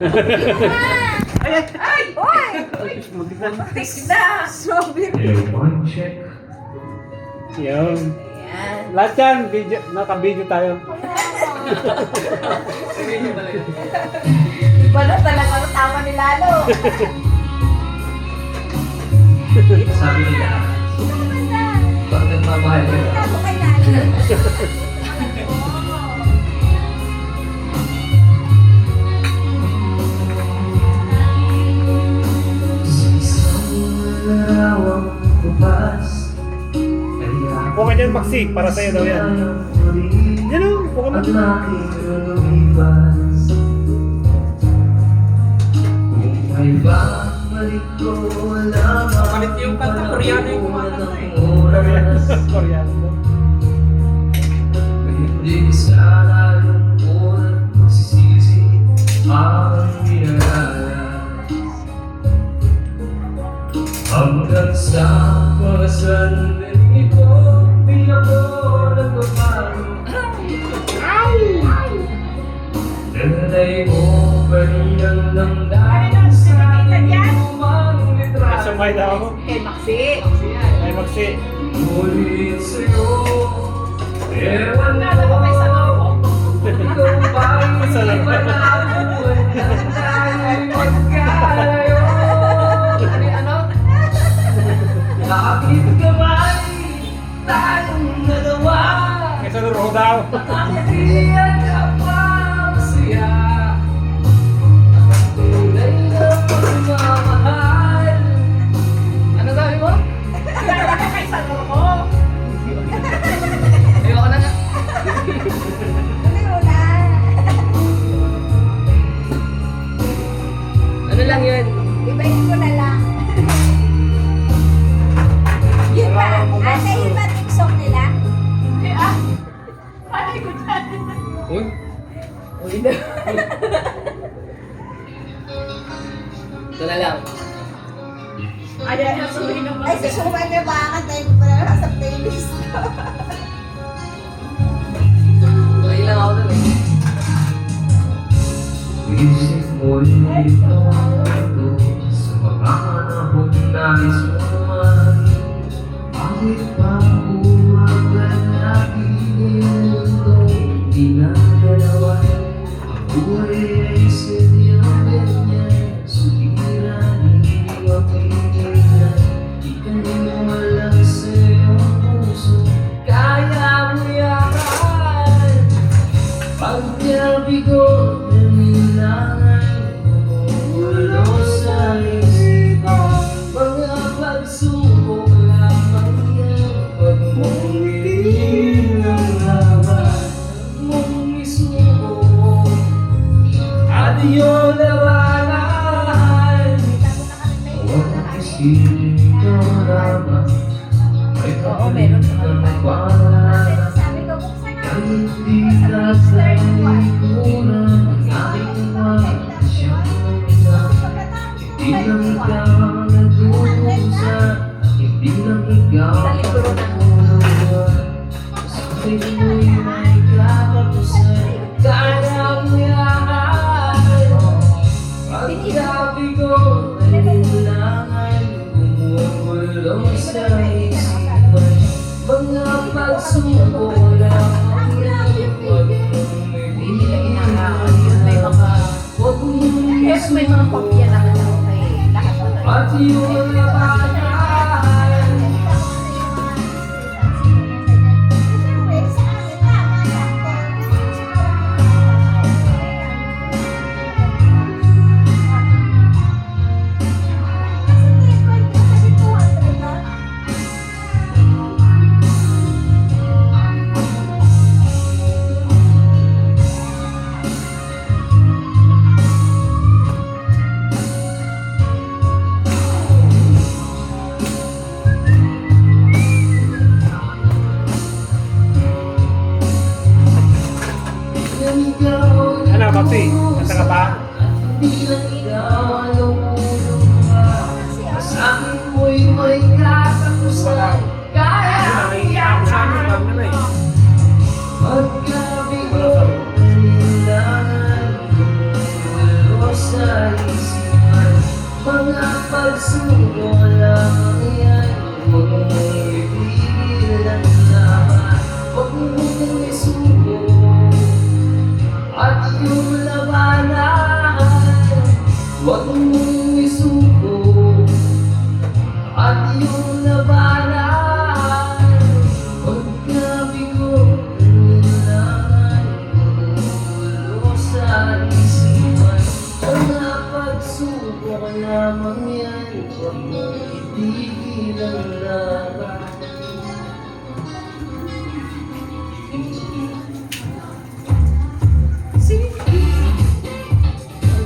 Ay! Ay! Oy! Tis na! Mic check. Yun. Ayan. Lahat yan, video, naka-video tayo. Iba na talaga ang tama ni Lalo. Sabi nila, pag nagmamahal ka na, Tama kay Lalo. marawang bukas, kaya Okay din, Maxi, para sa'yo daw yan. Yan o, buka mo. ang aking lumipas. Kung may babalik ko, wala Palit yung kanta, Koreano yung kumakanta eh. oras. Koreano. Hindi sa lalungkot magsisisi ang minalas. Hanggang sa mga sandali ito, di ako nagbabago. Nanay mo pa rin ang damdamin sa aking lumang litrato. Kasumay daw ako. Kay Maxi. Ay, Maxi. Ngunit sa'yo, ewan Lalo ko may sabaw ko. ikaw ba'y panabuhan ng tayo'y magkalayo? Ano? Bakit ka ba'y tayong dalawa? May sanuro daw. Hindi ka pa masaya. Tunay na pagmamahal. Ano sabi mo? Lalo ko kay sabaw ko. Ayoko na nga. Ano lang yun? Ibahin ko na lang. Yun ba? Ate, yun ba TikTok nila? Uy! Uy na. Ito na lang. Ay, susuman niya ba? Kantayin ko pala sa playlist. Uy lang ako dun eh. Isip mo ito sa mga panahon na isuman. Bakit pa bumagal natin mundo? Hindi na dalawa. Ang buhay ay sadyang ganyan. Suliran, hindi mapigilan. Ika'y walang sa'yo puso. Kaya mo yakan. Pagkabi ko nanilangan, umuulo sa isipan. Mga pagsubok lamang yan. Pag mong iniin ang laban, mong isuko at iyong labanan. Huwag isipin ka lamang, may Oo, meron kapalit sa na kanila. paalala. Sabi ko, buksan na. Hindi ka sa ikunan ang aking mga siyang lumilang. Hindi lang ikaw ang nagdudusa, hindi lang ikaw ang naguluhan. Sa akin mo'y may katapusan, kaya mo yakan. Pagkabi ko ay nilangan, gumugulo sa isipan. Mga pagsubok lamang yan, huwag mong Hindi na ginagawa. Yun may mga... huwag mong Pero may mga kopya naman ako kay lahat na tayo. at iyong labanan. Ano, Maxi? Kanta ka ba? Hindi lang ikaw ang lumulungha. Sa akin mo'y may katapusan. Kaya Nakikita ko sa amin, pag ano eh. pagkabigo, nanilangan, gumugulo sa kaisipan. Mga pagsubok lamang yan, huwag mong ibigil ang laban. Huwag mong isuko at iyong labanan. Huwag mong isuko at iyong labanan. Pagkabigo ng nilangan, ulo sa isipan. Mga pagsubok lamang yan, huwag mong itigil ang laban.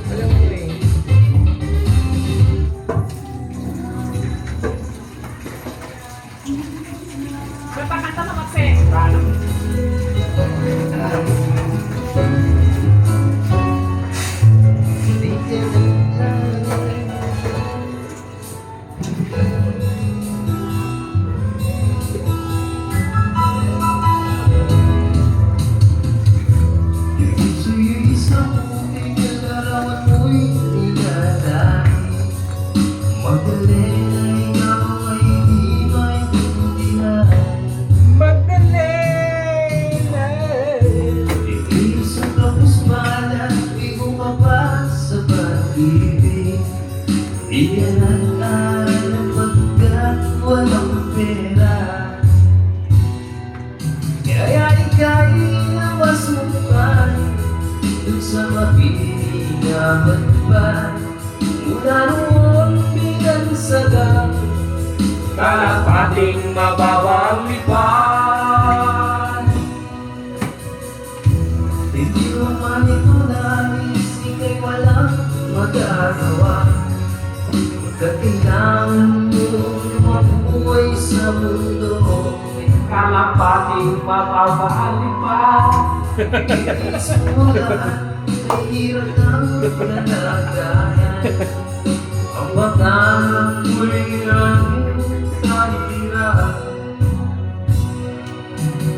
Alam mo eh. Napakanta mo kasi. Iyan ang alam pagkat walang pera. Kaya ika'y namasukan dun sa mapinaman pa. Mula noon binansagan, Kalapating mababang lipan. hindi mo man ito nais, ika'y walang magagawa. Kailangan mo mabuhay sa mundo. Kalapating mababang lipan. Sulat, mahirap ng kalagayan. Ang baka muli ang kahirap.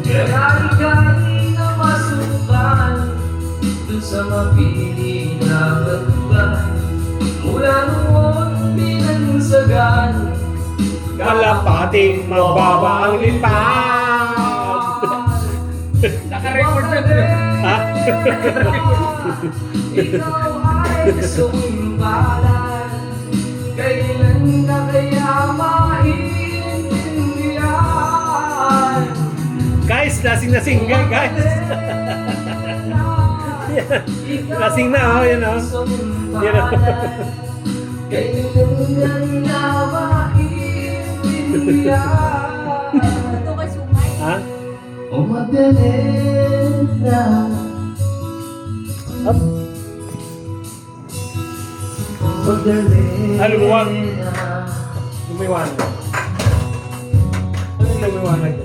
Kaya ika'y namasukan dun sa mapiling na bagban. Mula noon binansagan, Kalapating mababa ang lipad. Naka-record na din. Ha? ikaw ay sumbalan. Kailan na kaya maintindihan? Guys, lasing guys. Lasing na oh, yan oh. Yan oh. Kailan na maintindihan? Ito kay Sumay. Ha? O madali na. Up. Madali Aluwag. na. Lumiwanag. Ano yung lumiwanag?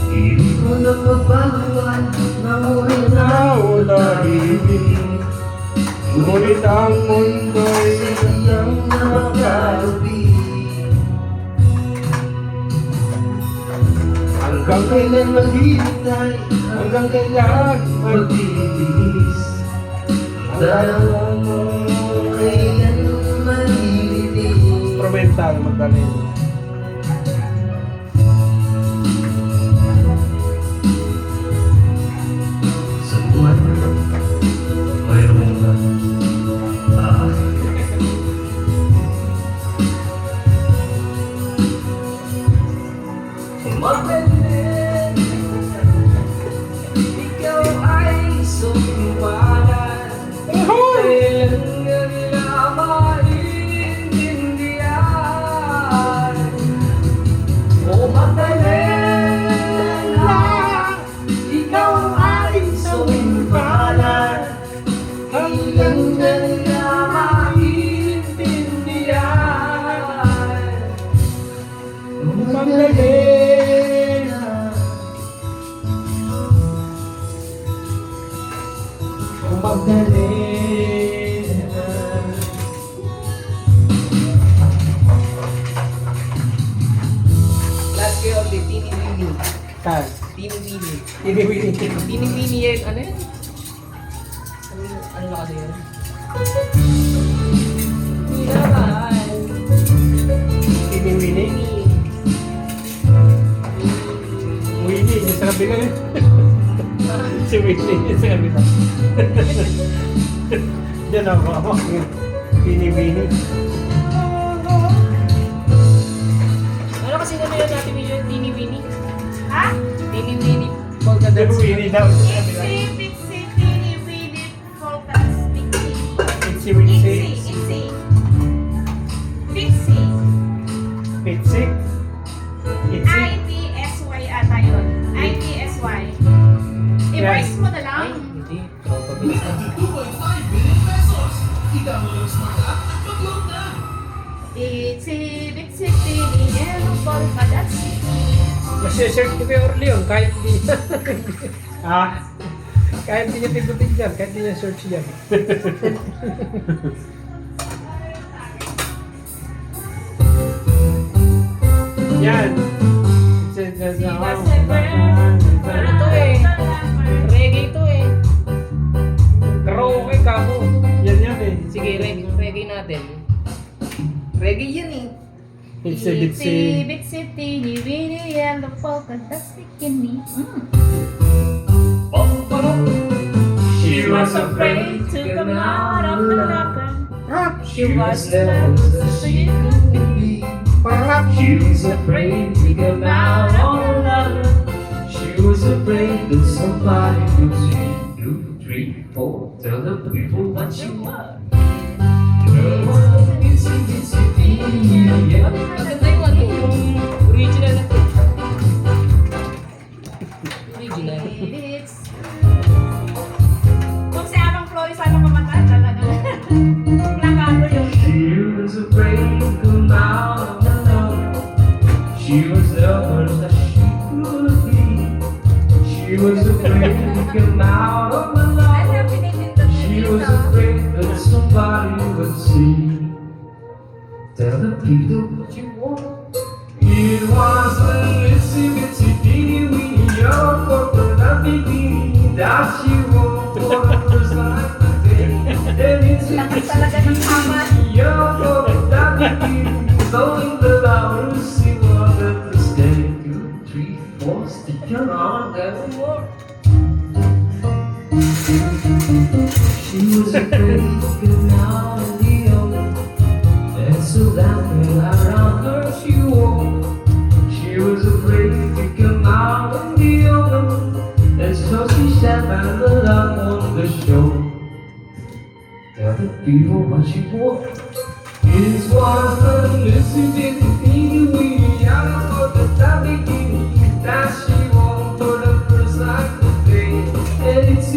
Hindi ko na mabaluan na muli na Naulahibig. Ngunit ang mundo'y siyang nakalubi. Hanggang kailan maghihintay, hanggang kailan magbibihis. Dalawa mo kailan malilinis. instrumental magdalhin. Sa buwan, mayroon ba? Magaling, ikaw ay sumiwalan. Kailan nga nila maintindihan? O magaling na, ikaw ay sumiwalan. Kailan nga nila maintindihan? O magaling. Magdalhin. Last kayo ulit, Tini-Winnie. Saan? Tini-Winnie. Tini-Winnie. Tini-Winnie yan, ano yan? Ano na kasi yan? Naman. Winnie. Winnie, yung sa kabila yun. Si Winnie, yung sa kabila. Diyan ako. Winnie. Ano kasi naman yun natin yung Tini Winnie? Ha? Tini Winnie. Polka Yung dots. Winnie daw. Sa kabila. Itsy, teeny, weeny, polkas, pixie. Itsy, Winnie. Itsy. Pixie. Itsy. Itsy. I-T-S-Y ata yun. I-T-S-Y. I-voice mo na lang. Ay, hindi. Tropa bisa. Itsy, bitsy, teeny, yellow polka, that's it. Masya-search ko kay Orleon kahit hindi niya. Ah, Kahit hindi niya pigutin dyan. Kahit hindi niya search dyan. yan. Ano to eh? Reggae to eh. Karaoke ka mo. Yan eh. Sige, reggae natin. Reggae yan eh. Itsy, bitsy, teeny, weeny, yellow polka, that's bikini. She Was afraid to come out of the locker. She was nervous to see you. She was afraid to come out on love. She was afraid that somebody would see 2, 3, 4. Tell the people what you want. Itsy, bitsy, teeny, yeah. Maganda yung ano, yung original na to. Original. Kung si Amang Flores sana pamatay talaga. Plakado yun. She was afraid to come out of the love. She was nervous that she could be. She was afraid to come out of the love. She was afraid that somebody would see. Tell the people what you want. It was an itsy bitsy teeny weeny yellow polka bikini that she wore for the first time today. And itsy Lakas talaga ng amat. yellow polka bikini, blowing the flowers, she wanted to stay. 2, 3, 4, stick around and more. She was afraid to come out in the open, and so that way around her she walked. She was afraid to come out in the open, and so she sat by the lamp on the shore. Tell the people what she wore. It was a little bit teeny weeny yellow polka bikini that she wore for the first time today. And it's a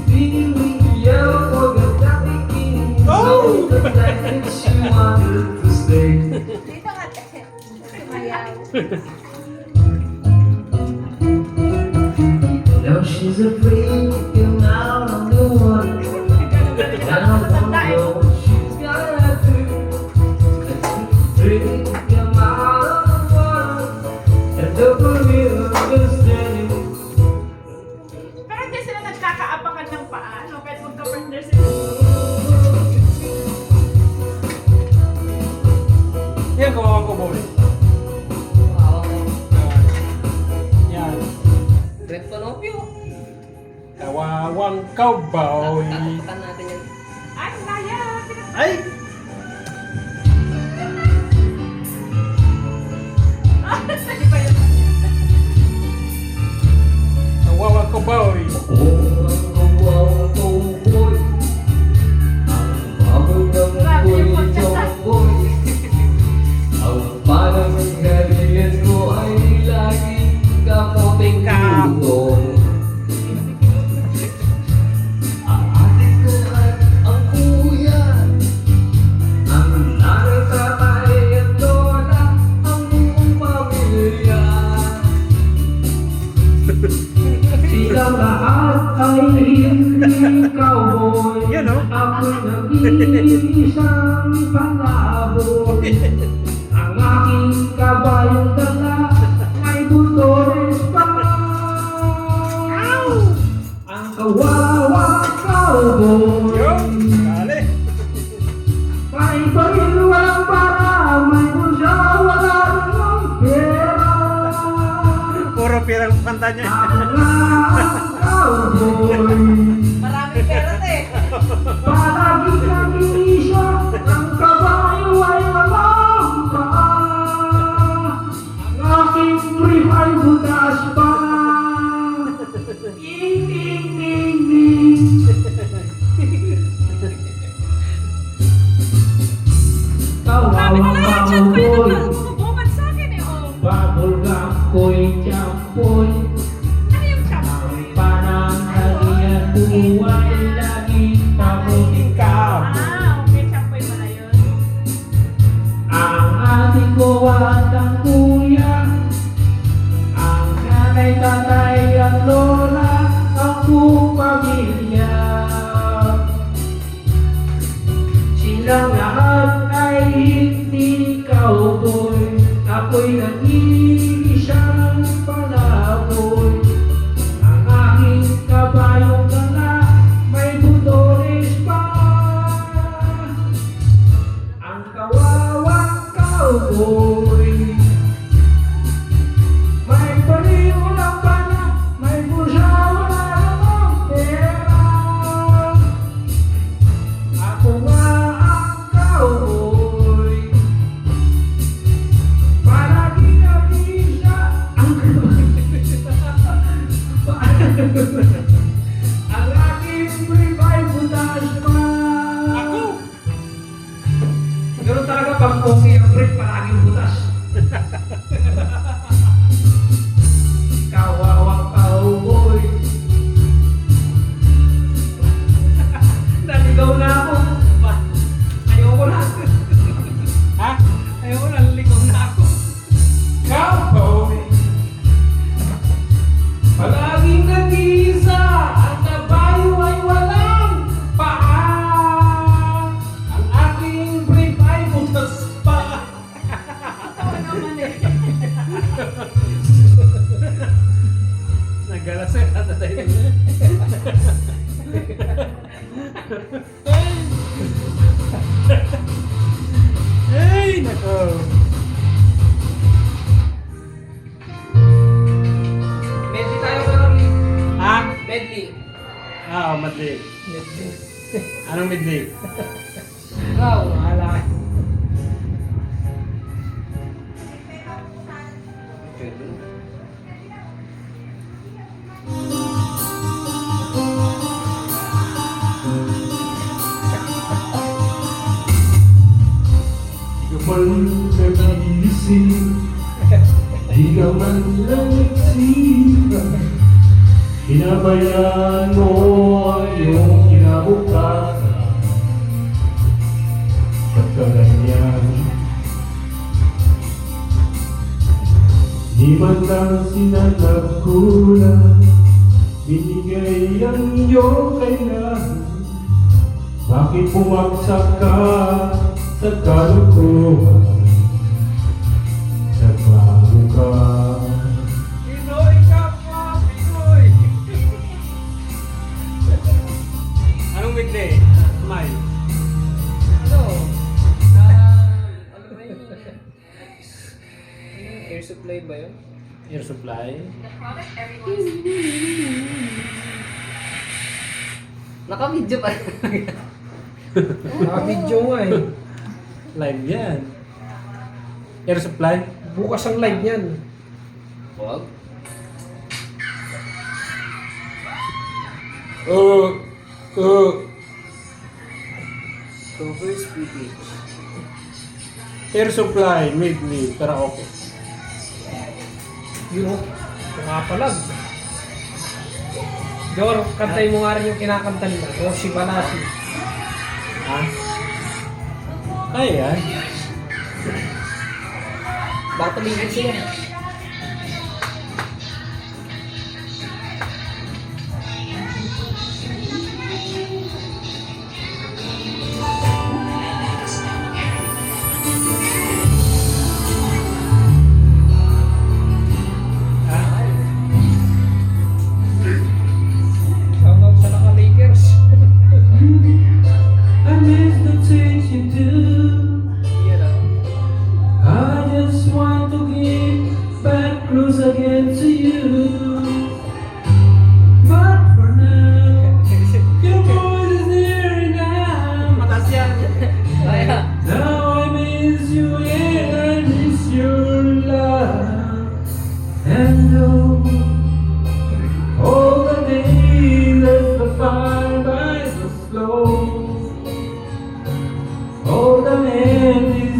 teeny weeny yellow polka bikini, so the night that she wanted to stay. Dito ka, sumayaw. Now she's afraid to come out on the water. And I don't know what she's gonna do. Afraid to come out on the water, and nobody understanding. Pero hindi sila nagkakaapakan ng paa, no? Kahit magka-partner sila. Yan, kawawa ko boy. Wow. Yan. Red Panopio. Kawawang cowboy. Tatakpan natin yan. Ay, kaya! Ay! Hindi pa yun. Kawawang cowboy. Grabe yung pagkasa. Ang parang kaliyan ko ay lagi kamuting kaputong. Ang ate ko at ang kuya, ang nanay, tatay at lola, ang buong pamilya. Silang lahat ay hindi cowboy. Yan, oh. Ako nag-iisang palaboy. Ang aking kabayong dala ay butores pa. Ang kawawa cowboy. Yo! Dali! ang kanta niya. Maraming pera eh. Palagi kang inisya, ang kabayo ay walang paa. Ang aking brief ay butas pa. Ding, ding, ding, ding. Sabi ko lang yung chat ko yun Kawawang ang bumubad sa akin eh. Oh. Bubblegum ko'y champoy. Ano yung chat? Ang pananghalian buhay laging pamunikap. Okay, chat ko yung pala yun. Ang ating ko at ang kuya, ang nanay, tatay, ang lola, ang buong pamilya. Silang lahat ay hindi cowboy, ako'y nag-iisang palaboy. Ang aking kabayong dala, may butones pa. Ang kawawang cowboy, may baliw ng bana, may bulsa, wala namang pera. Ako nga ang cowboy, palagi nag-iisa ang ang aking brief ay butas pa. Ako! Ganun talaga pag okay ang brief, palaging butas. Kawawang cowboy. Naligaw na ako. Ayoko na. Ha? Ayoko na, naligaw na ako. Cowboy. Palaging nag-iisa, ang kabayo ay walang paa. Ang aking brief ay butas pa. Tawa naman eh. Nagala sa katatay niya. Ay, nako. Medley tayo Carly. Ha? Medley. Ah, madli. Anong midli? Ikaw, wala ka. Di ka man nagigising, di ka man nagsika. Hinabayaan mo ang iyong kinabukasan. Ba't ka ganyan? Di man lang sinanagkulang, binigay ang iyong kailangan. Bakit bumagsak ka sa kalukuhan? Nagbago ka. Pinoy ka pa, Pinoy! Anong midli? May. Ano? Ano ba yun? Air supply ba yun? Air supply. Naka-video pa. Naka-video nga eh. Live yan. Air supply. Bukas ang live niyan. Wag. Cover speaking. Air supply, midli, karaoke. Yun o. Pangapalag. Jor, kantay mo nga rin yung kinakanta nila. O si Banasi. Ha? Kaya yan. Baka tumingin sila. Shoutout sa naka-Lakers. I miss the things you do. Yan ah. I just want to give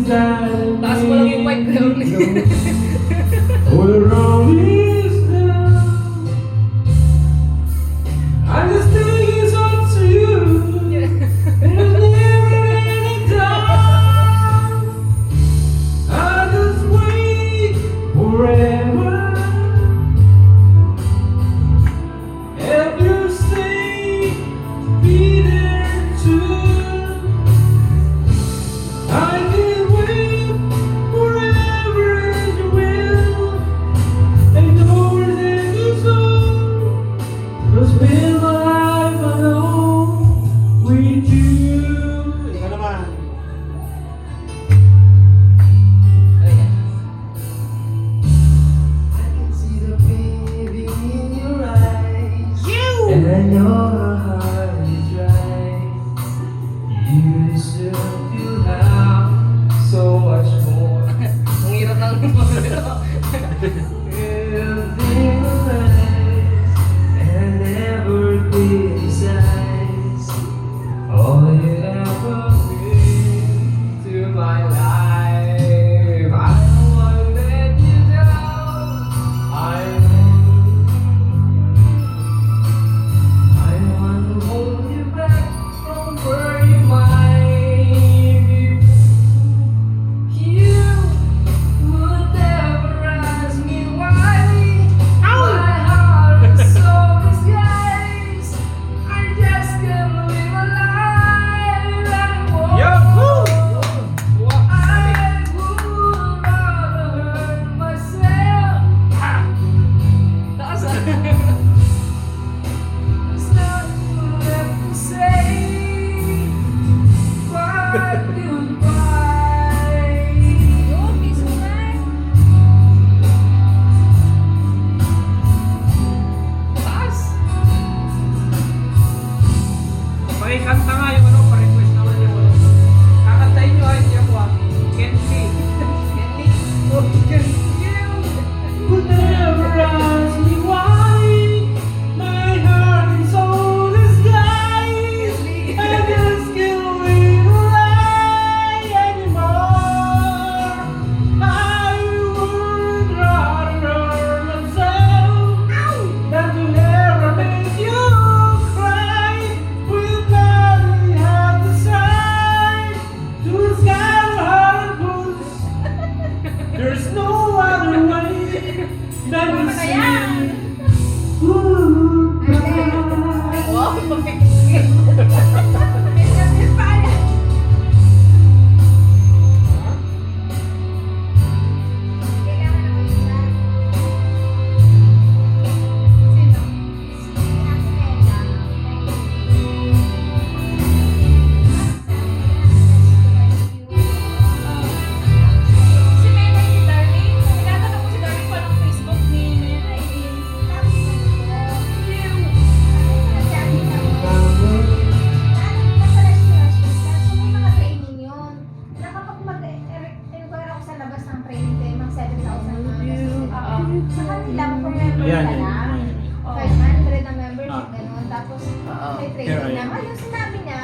Taas mo lang yung mic, Curly. We're always down. I just think it's up to you. There's never any doubt. I just wait forever. If you say be there too, I can wait forever as you will. And know that you soul will spend my life alone with you. Ikaw naman. I can see the baby in your eyes. And I know her heart is right. You still do have so much more. Ang hirap ng Everything arise and never criticize all you ever bring to my life. I don't wanna let you down. I don't wanna hold you back from where you might be. You would never ask me why my heart is so disguised. I just can't live a life anymore. I would rather hurt myself. taas ah. There's nothing left to say but goodbye. Yung kiss mo na. Taas. Pakikanta nga yung ano, pa-request naman yung ano. Kakantayin nyo ay siya ko ah. Kenji. Kenny. Oh, Kenji. Would never ask me why my heart is so disguised. I just can't live a lie anymore. I would rather hurt myself than to ever make you cry with nothing at the side to scatter her boots. There's no other way than to see. Wow. Si Menay, si Darling. Tinatanong ko si Darling pa ng Facebook ni Menay. Ayan, yan. Oh. 500 na membership, Ah. ganun. Tapos, Oo. may Here training I na. am. Ngayon, sinabi niya,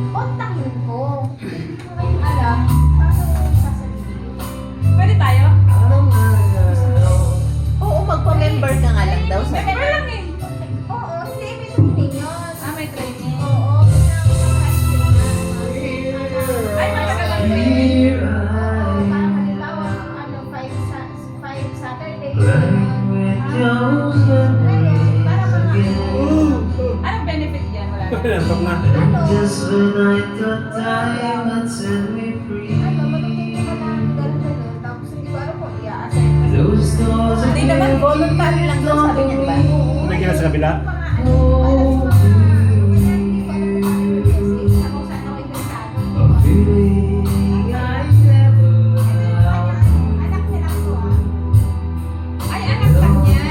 kontakin ko. Hindi ko ngayon alam, paano sasabihin. Pwede tayo? Oo, magpa-member ka nga lang daw sa... Member lang eh. Oo, hindi, may training yun. Ah, may training. Oo, pinaka-question na. Ay, matagal ang training. Here Oo, I parang halimbawa, ano, 5 Saturdays. with those Ngayon, para mga Anong benefit yan? Wala na. Pinantok na. just when I thought time had set me free. ano, matutunan ka na, ganun. Tapos hindi ko alam kung i-a-assign ka sa Those doors Hindi naman, voluntary lang daw sabi niya, di ba? May kina sa kabila? mga ano, alam mo, mga, hindi ko alam kung paano i-message, ako saan ako interesado. a feeling I never had. Anak nila ko ah. Ay, anak lang niya.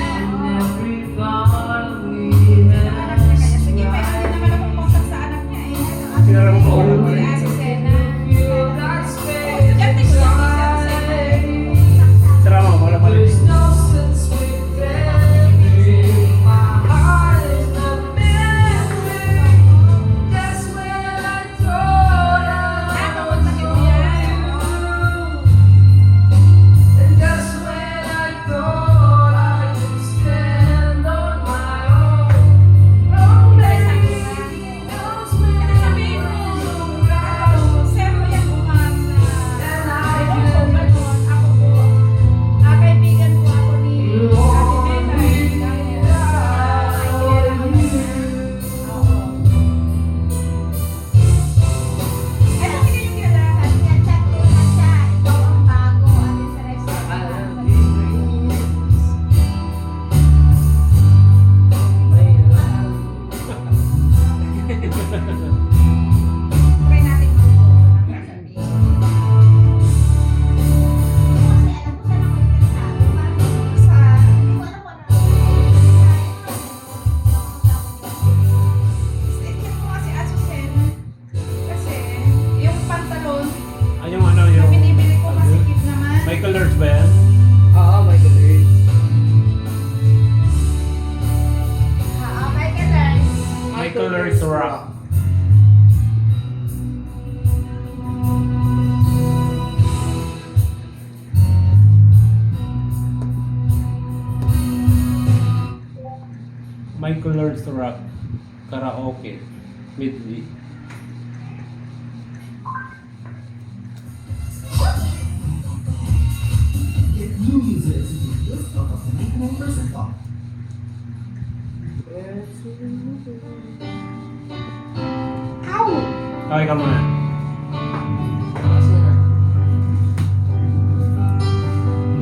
Every part of me Anak niya kaya. Sige, has pwede naman akong contact sa anak niya eh. Sinara mo po. Ah, si Sena. feel that space Estudyante ko siya, si Sena. inside. Sara mo, wala pa rin. There's no sense pretending my heart is not memory. That's when I told her. Ah, papuntahin mo yan. Loves to Rock Karaoke Medley. Get new users to the list of 99% off. Okay ka muna.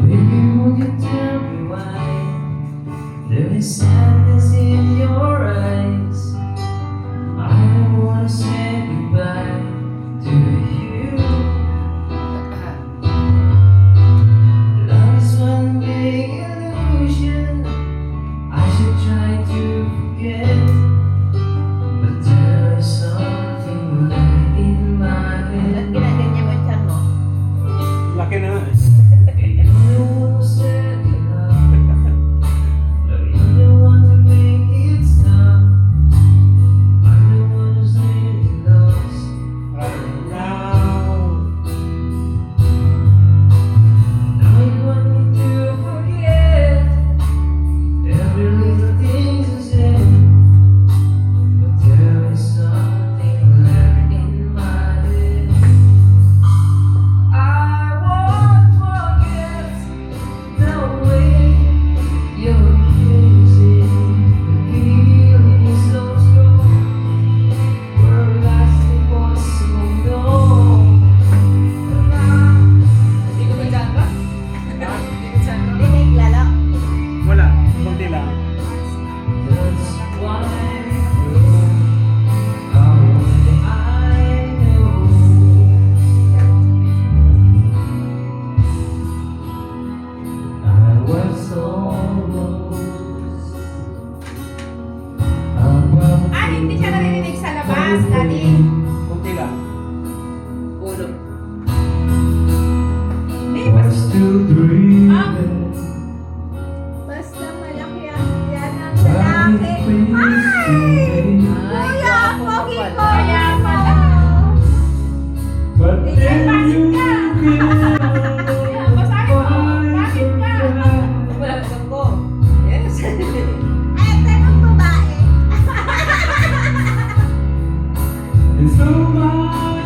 Baby, would you tell me why there is sadness in your eyes? I don't wanna say goodbye to you. Love is one big illusion. I should try to forget, but there is something left in my head. Ginaganyan mo yung chan mo. Laki na. You're the one who said you love me. You're the one to make it stop. I'm the one who's really lost right now. Now you want me to forget every little thing you said, but there is something left in my head. I won't forget the way you're kissing, the feeling is so strong. We're lasting for so long. Hindi ko ba dyan ba? Hindi ko dyan ba? Hindi na iglala. Wala. Kunti lang. That's why you're how I know. I was almost about Ah, hindi siya narinig sa labas, Daddy. Kunti lang. Ulo. was to breathe. Basta malaki ang yan ang lalaki. Ay! Kuya, pogi ko! Kaya pala. But then you Basahin mo. Bakit ka? Wala ko. Yes. Ay, tanong babae. And so my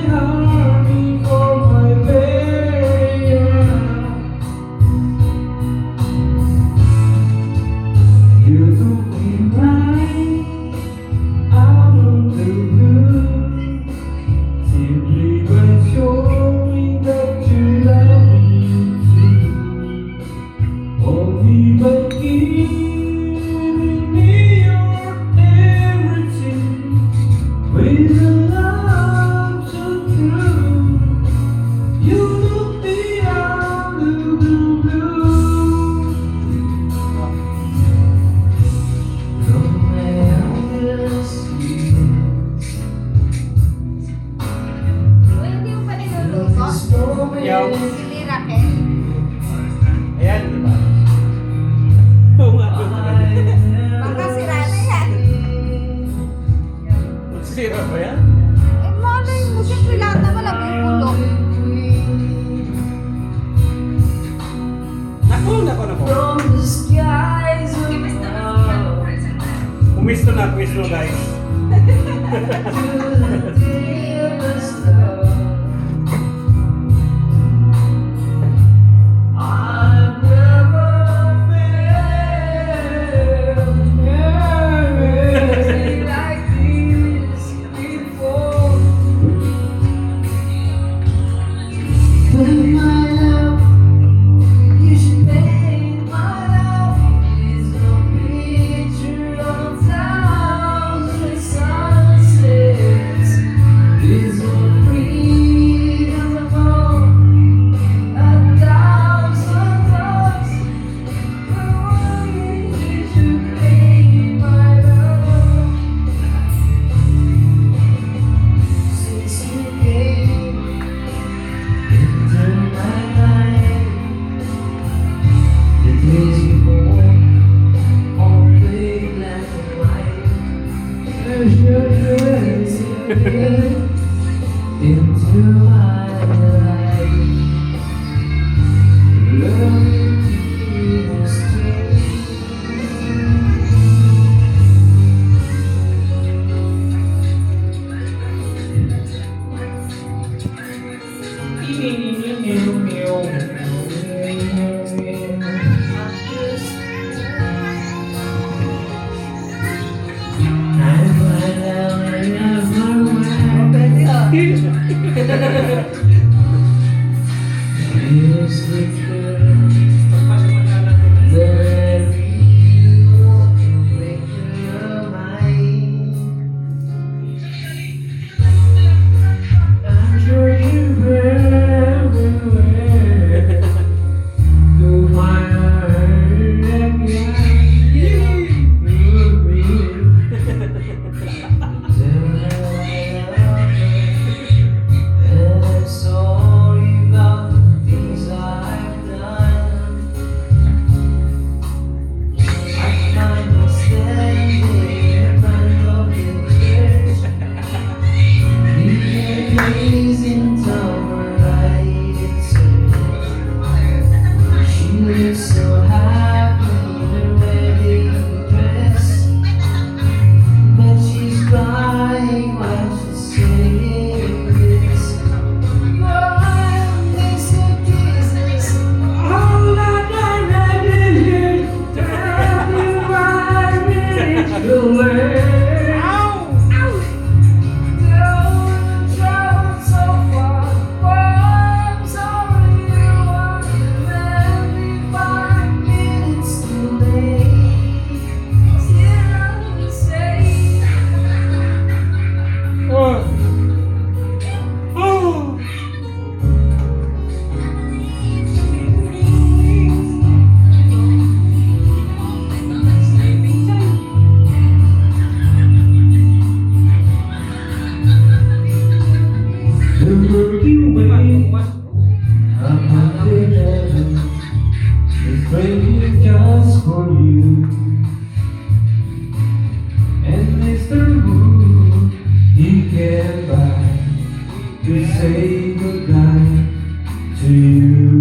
heart before my veil. You took me right out of the blue, simply by showing that you love me too, only by giving me your everything. With a love so true, you look beyond the blue. No matter see Uy, hindi mo pa niluluto? this moment. Yaw. Si Raquel. Ayan, di ba? Oo nga. Baka sira na yan. Sira ba yan? Eh, malay mo, siyempre lahat naman nag-ulo. Naku. From the skies above Pumisto na guys. to the deepest love, I've never felt anything like this before. But my love, you should paint my love is a picture of thousand sunsets. Is a freedom of a thousand thoughts. You should paint my love. Since you came into my life, the days you born, all big black and white. There's your dress into my life. Love you to the street. Pwede ah. Pagpasok mo na lang. Sorry about the things I've done. I find myself standing in front of the church. The amazing tower lights. She looks so happy in her wedding dress, but she's crying while she's saying this. I miss your kisses. All I got is away. Just for you and Mr. Moon, he came by to say goodbye to you.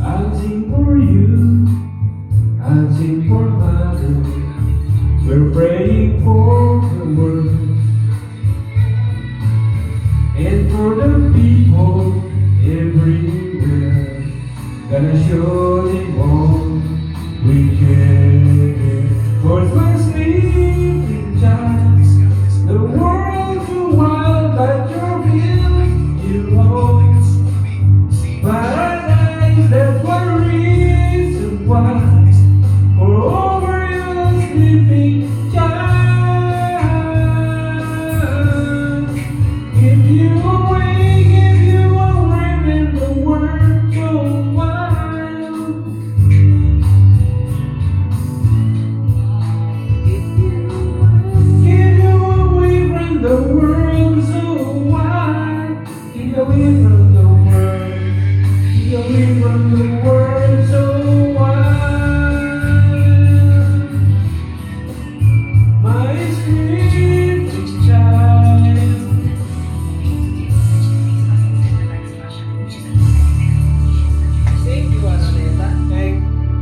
I'll sing for you, I'll sing for Mother. We're praying for the world and for the people everywhere. Gonna show them all we care. For my sleeping child, the world's so wild that your will you hold. Paradise, that's one reason why. For over your sleeping child. If you awake, if you are living the world so wild. If you away from the world so wide. Get away from the world. Get away from the world so wide. My sweet child. Thank you, Araneta.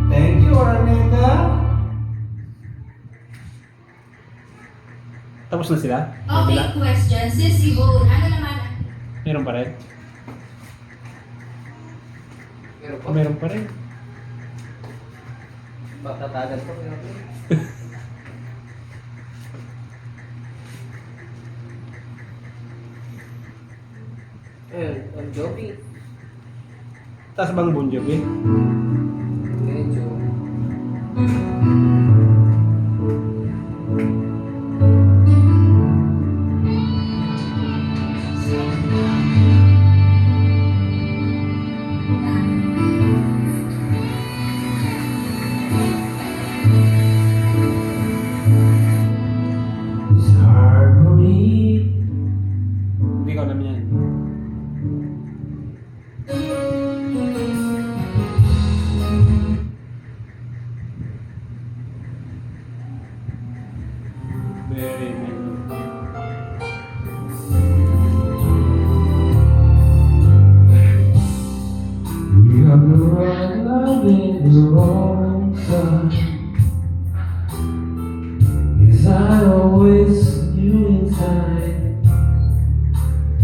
Thank you, Araneta. Tapos na sila? Okay, question. Sis Yvonne, ano naman? Meron pa rin? Meron pa. Meron pa rin. Tatagal pa. Meron pa. Ang Joby. Taas bang Bon Jovi? Medyo. It's hard for me. Hindi ko alam yan.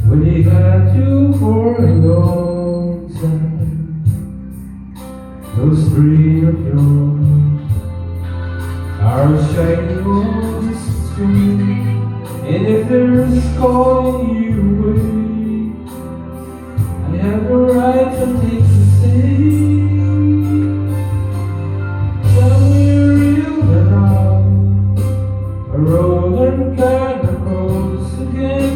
We had you for a long time. Those three of yours are shining on the street. And if there's calling you away, I have the right to take the same. Tell me real around a roller kind of close again.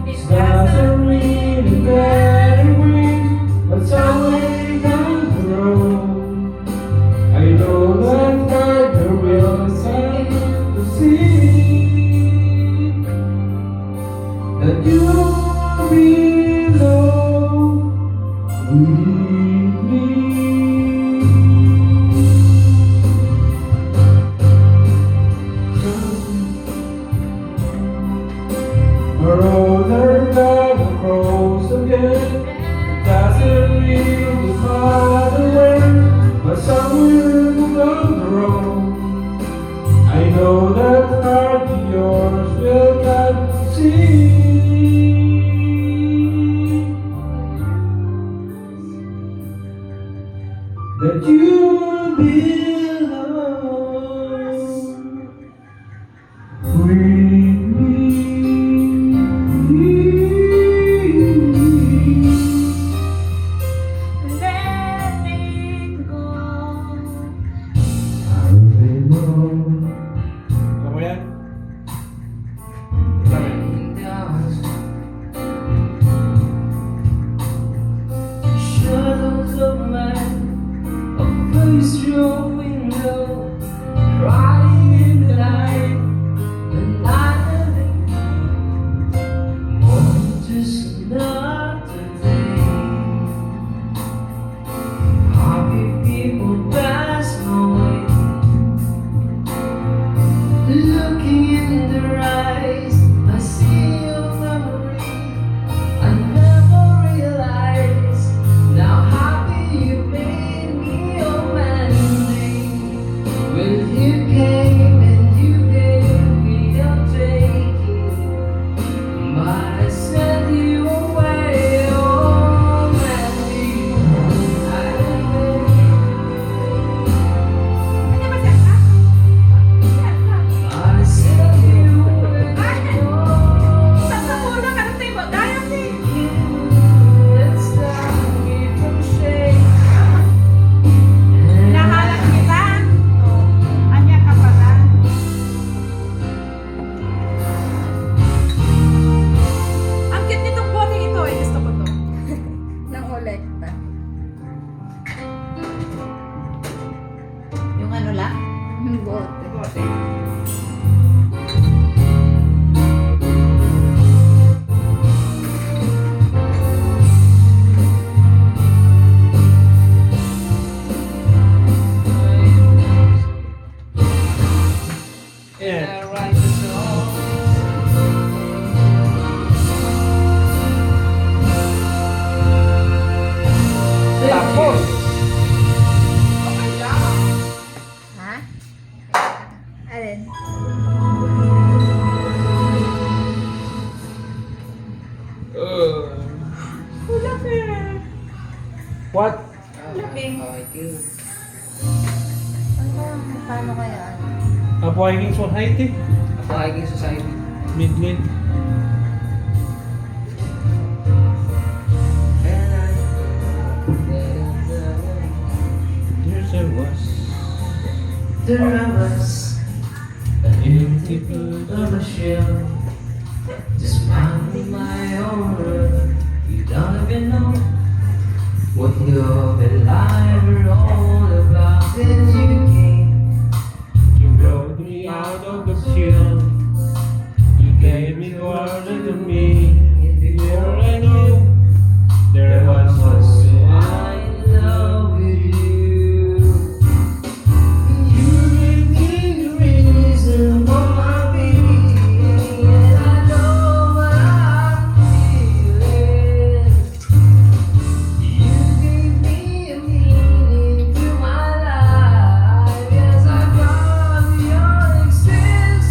It's doesn't really matter when, but somewhere down the road, I know that there will be time to see that you belong with me. A roller got cross again. It doesn't really matter when, but somewhere down the road, I know that heart of yours will come to see that you belong with me. Letting go. I belong. Ako yan? Shadows of mine, a face your window, crying in the night, and I more just another day. Happy people pass away, looking in their eyes, I see your memory. I never realized now happy you made me your melody. When you came and you gave me your taking, but I sent you away, oh melody. I sent you away, oh. Sa puno ka ng tayo, daya si. Let's stop me from shaking. Hinahanap kita. Anya ka pala. Ang cute nitong bote ito eh. Gusto ko to. Nang olekta. Yung ano lang? Yung bote. Bote. Yeah. Tapos. Ha? Alin? What? Labing. Ano? Paano kaya? Apo Hiking Society? Ako hiking society. Midland. There I was, an empty bird on a shell, just minding my own world. You don't even know what love and life are all about. Then you came, You brought me out of the chill. You gave me the world to me. Before I knew there was no I in love with you. You gave me the reason for my being, and I know what I'm feeling. You gave me a meaning to my life. Yes, I brought your existence.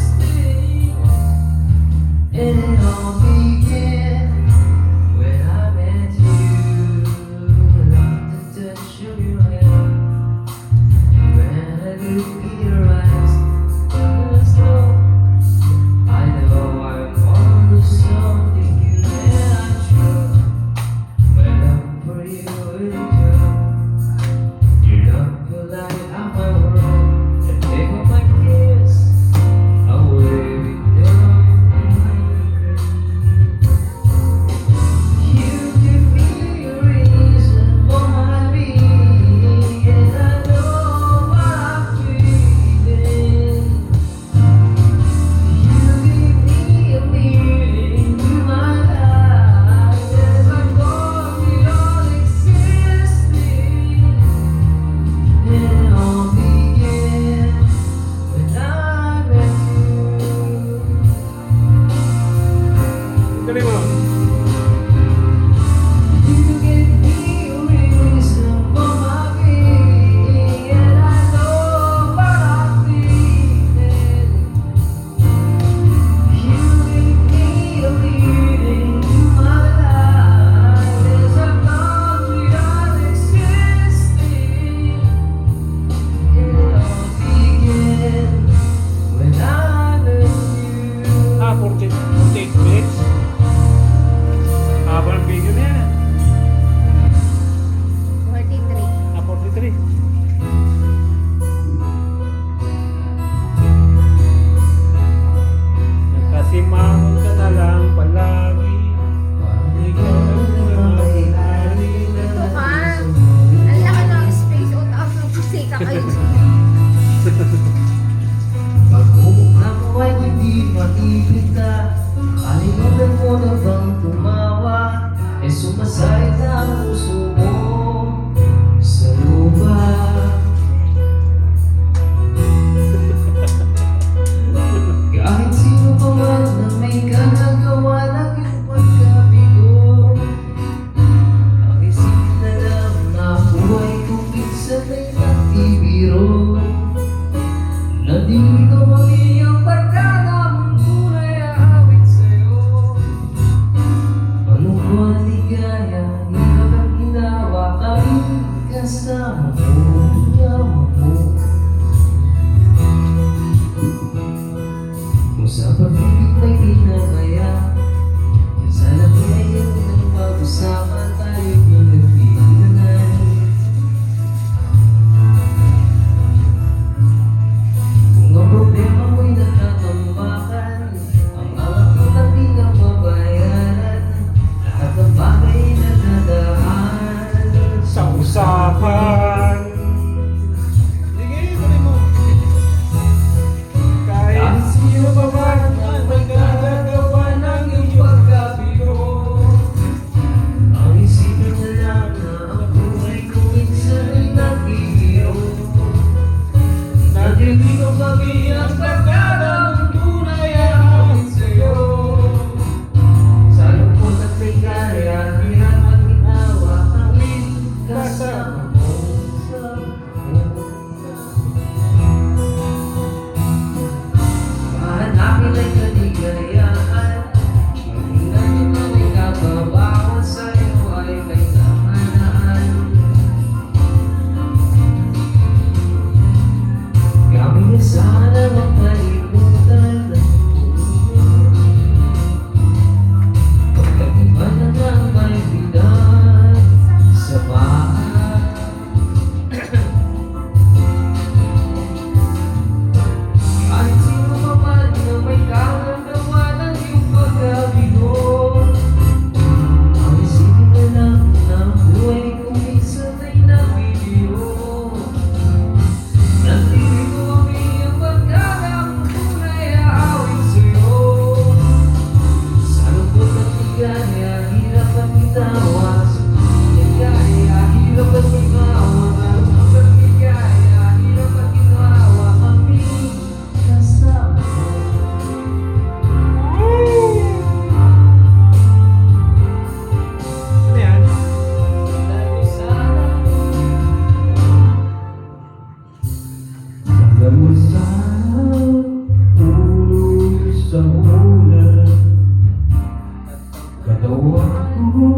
Hawak mo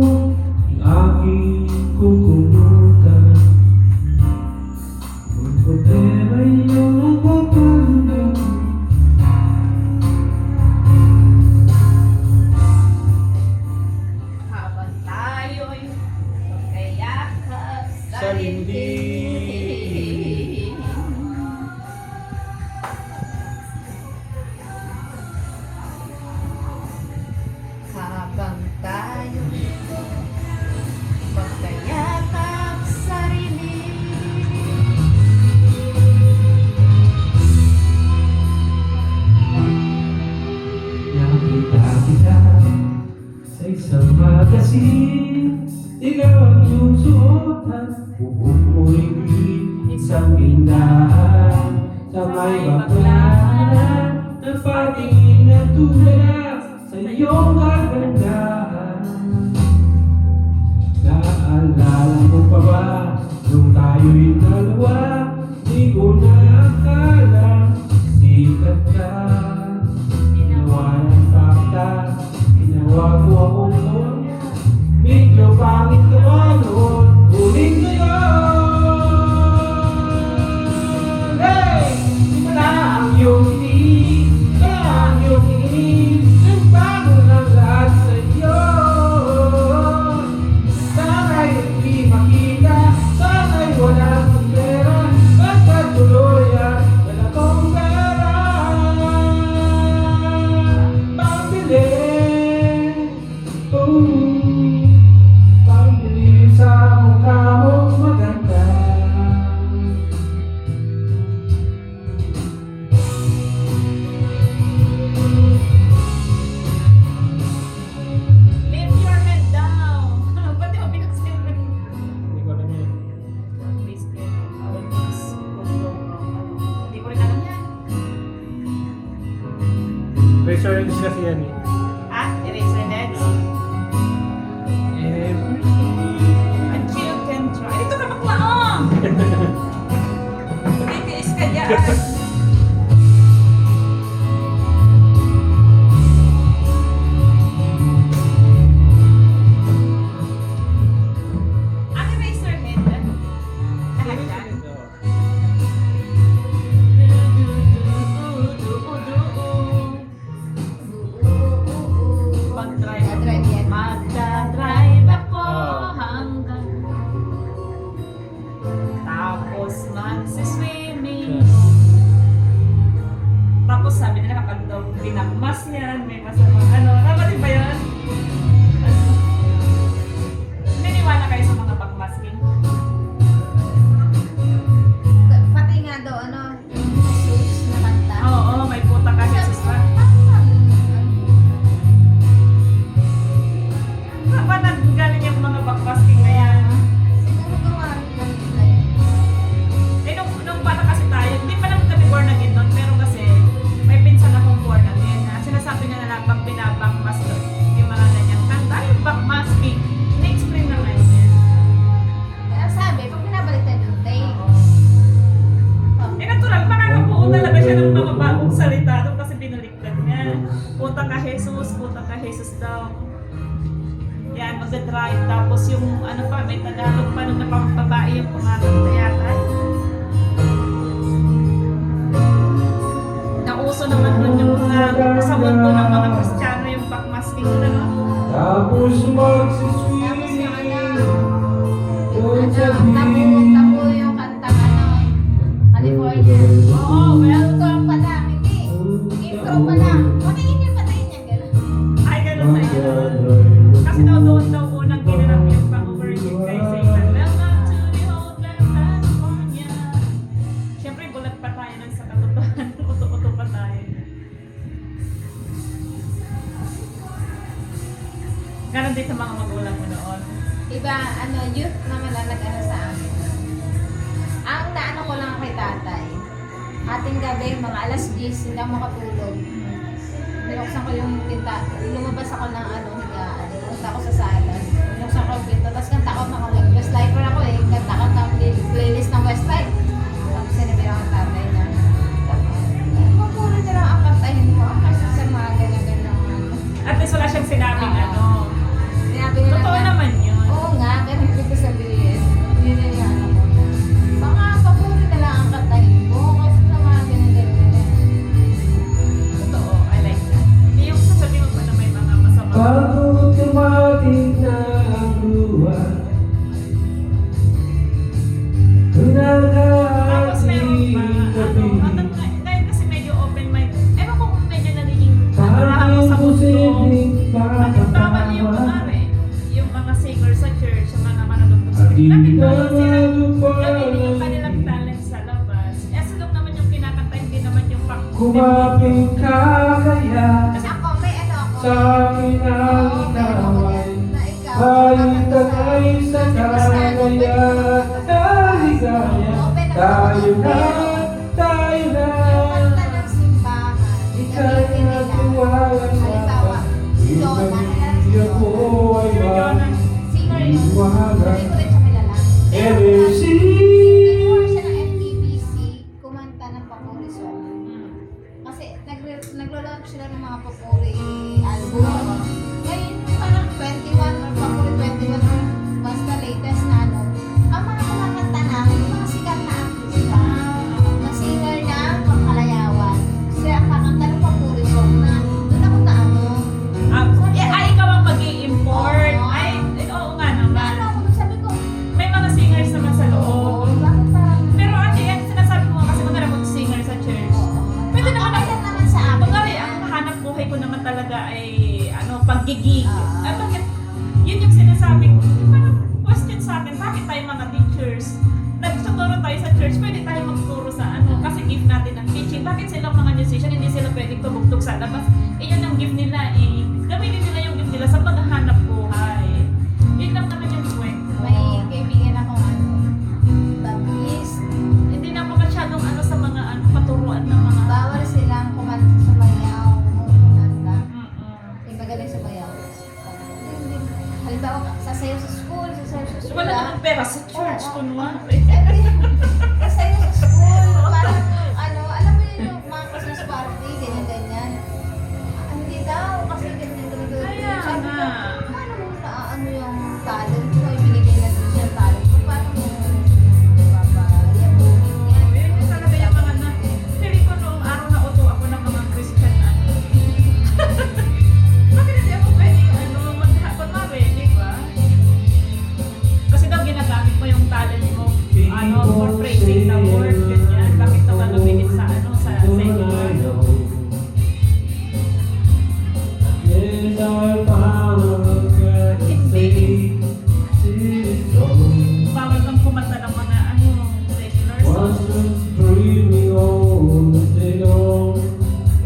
ang aking kukulutan. Kung problema iyong nagpaparamdam. Habang tayo'y magkayakap Sa dingding. Habang tayo'y magkayakap sa rinig. Nakita kita sa isang magasin. Ikaw ang iyong suotan. Buhok mo'y isang tindahan. Sa may baklaran ng patingin na tulala sa iyong kagandahan. Naalala mo pa ba nung tayo'y dalawa? Di ko na akala sikat ka. Ginawa ng fakta, ginawa mo akong sonya. Medyo pangit ka ba noon? Ulit ko yun. Hey! Di na ang iyong tinig, na ang iyong tingin. Nagbago ng lahat sa iyo. Sana'y hindi makita, sana'y walang pera. Basta tuloy ang wala kong pera. Pambili, pambili sa mukha mong maganda. Lift your head down. Ba't di mo pinagsin? Hindi ko alam yan. Basically, mas hindi ko rin alam yan. Razor edge kasi yan eh. Ah, Eraserheads. And you can try. Dito ka bakla, oh! Titiis ka dyan. Ang Eraserhead, alam ka? Mag-drive ako. Drive yan. Magdadrive ako hanggang tapos magsiswimming. Tapos sabi nila kapag daw pinakmas yan, may masama. Ano, tama din ba yan? Niniwala kayo sa mga pakmasking? Pati nga daw, ano, yung Jesus na kanta. Oo, may puta ka Jesus pa. Saan ba nanggaling yung mga pakmasking na yan? Siguro gawa lang nila yun. Eh, nung bata kasi tayo, hindi pa naman kami born again nun, pero kasi may pinsan akong born again na sinasabi niya na lang pag binabakmas doon, yung mga ganyan kanta, yung backmasking, na-explain naman niya. Kaya sabi, pag binabalik tayo yung day, Eh, natural, makakabuo talaga siya ng mga bagong salita doon kasi binaliktad niya. Punta ka Jesus daw. Yan, magdadrive. Tapos yung ano pa, may Tagalog pa nung napapabae yung kumakanta yata. Nauso naman nun yung mga sa mundo ng mga Kristiyano yung backmasking na, no? Tapos tapos yung magsiswimming. Doon sa tapo yung kanta, ano, California. Oo, well, Intro pa lang, hindi. Intro pa lang. Patayin niya, patayin niya, gano'n. ay ganun sa iyo. Kasi daw doon daw unang ginanap yung pang-worship kay Satan. Welcome to the Hotel California. Siyempre, bulat pa tayo nun sa katotohanan. Uto-uto pa tayo. Ganon din sa mga magulang mo noon. Iba, ano, youth naman na nag-ano sa amin. Ang naano ko lang kay tatay, ating gabi, mga alas 10, hindi ako makatulog. Binuksan ko yung pinta, lumabas ako ng ano, higaan. Punta ako sa sala. Binuksan ko yung pinto, tapos kanta ko mga Westlifer ako eh. Kanta ko ng playlist ng Westlife. Tapos sinibira ko ang tatay na. Puro nila ang kantahin ko. Kasi sa mga ganyan-ganyan. At least wala siyang sinabing ano. Bakit ba sila gamitin yung kanilang talent sa labas? Eh, silog naman yung kinakanta, hindi naman yung pang... Kumapit ka kaya Ako, may ano ako. sa akin ang Oo, meron ako taway. yan, na ikaw. Kahit tagay sa kagaya kaligaya. Tayo na, tayo na. Yung kanta ng simbahan, Ika'y gamitin nila. natuwala sa Halimbawa, si Jonah, kilala si ako Jonah. ay Singer yun. maiwaga. Hindi ko rin siya kilala. Ever since Nag-tour siya ng FEBC, kumanta ng Papuri song. Kasi naglo-launch sila ng mga Papuri album. Ngayon, parang 21 or Papuri 21 or basta latest na ano. Ang mga kumakanta na, yung mga sikat na artista, na singer ng Pangkalayawan. Kasi ang kakanta ng Papuri song na, doon ako na ano. Ikaw ang mag-i-import. Oo. Oo nga naman. Ano ako, sabi ko, May mga singers naman sa loob. oo, bakit parang, Pero ate, yan sinasabi ko nga kasi maganda akong singer sa church. oo. Pwede naman Okay lang naman sa akin. Pagkari, ang hanap buhay ko naman talaga ay paggigig. Ah. Bakit? Yun yung sinasabi ko. Parang question sa akin, bakit tayo mga teachers? Nagtuturo tayo sa church, pwede tayo magturo sa kasi gift natin ng teaching. Bakit silang mga musician, hindi sila pwedeng tumugtog sa labas? Yun ang gift nila gamitin nila yung gift nila sa paghahanap buhay. Yun lang naman yung point. May kaibigan akong ano, Baptist. Hindi na ako masyadong sa mga paturuan ng mga... Bawal silang sumayaw o kumanta. Mm-mm. Eh, magaling sumayaw. Halimbawa, sasayaw sa school, sasayaw sa school. Wala namang pera sa church, Oo. kunwari. Sasayaw sa school, parang alam mo yun yung mga Christmas party, ganyan-ganyan. Hindi daw, kasi ganyan-ganyan. Kaya Sabi ko, nga. paano mo naano yung talent mo, ibinigay na din siya talent mo, paano mo papayabugin yan? Yun yung talaga yung mga feeling ko noong araw na uto ako ng mga Christian Bakit hindi ako pwedeng kunwari, di ba? Kasi daw ginagamit mo yung talent mo for praising the Lord, ganyan. Bakit daw gagamitin sa sa secular? Yes, I found a Hindi. strong. Bawal kang kumanta ng mga secular Was songs. dreaming on the dawn.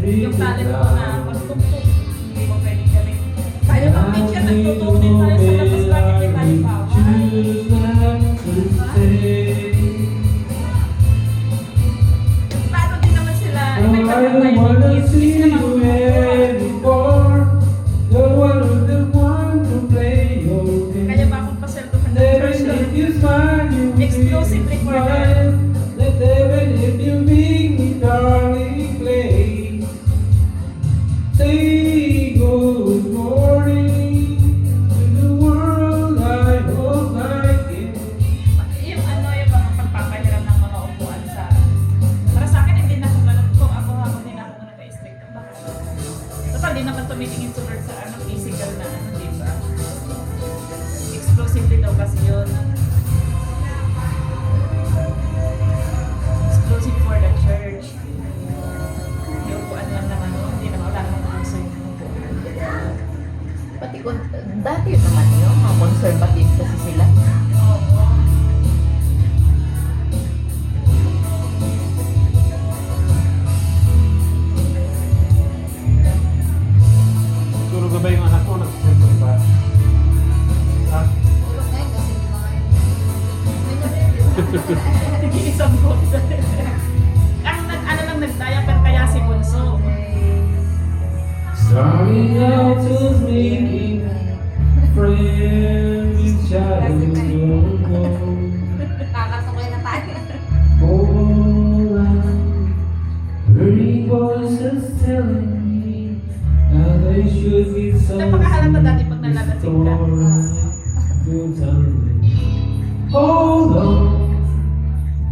Yung talent mo na pagtugtog, hindi mo pwedeng gawin. Tayo ng teacher, nagtuturo din tayo sa labas, bakit di tayo bawal? Choose not to stay. Paano din naman sila, I may don't pagkakay wanna ng kids, see hindi you naman anymore. Don't want the one to play your game. kaya ba akong paseldohan ng Never church if you smile, you will Exclusively for smile. Let even if you make me darling play. Say good morning to the world. I hope I can. yung yung mga pagpapahiram ng mga upuan sa para sa akin hindi na ako ganun kung ako hindi na ako ganun ka-strict total di naman tumitingin sa Lord sa physical na di ba exclusively daw kasi yun exclusive for the church yung upuan lang naman hindi naman wala naman gusto yung upuan. Pati dati yun naman yun, mga conservative kasi sila. Oo. Siguro ba yung anak mo nagsisimple ba? Ha? Tulog na yun kasi yung mga yun. Isang box. Ang nag-diaper kaya si Bunso. Starting out to making friends with shadows don't go. Kakatukoy na tayo. All around, hearing voices telling me that I should be Napakahalata dati pag nalalasing ka. Hold on,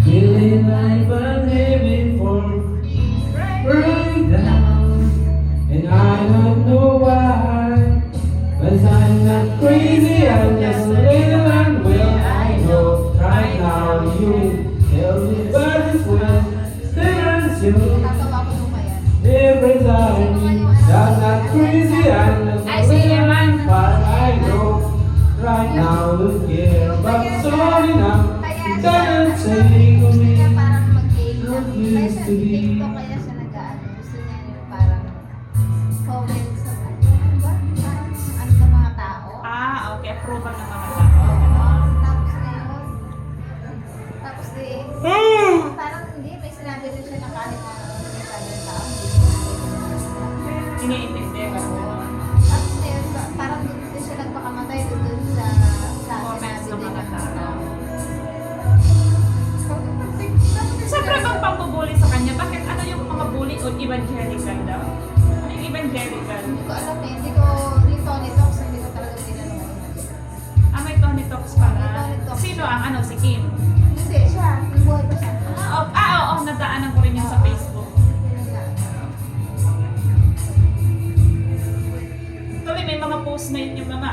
feeling like I'm living for right now, and I don't know why, but I'm not crazy, I'm just a little unwell. I know right now you tell me, but it's well, there's you. Natatawa ko nung kaya. Every time I'm not crazy, I'm just a Ay, si little Eman. but I know right now look here, but so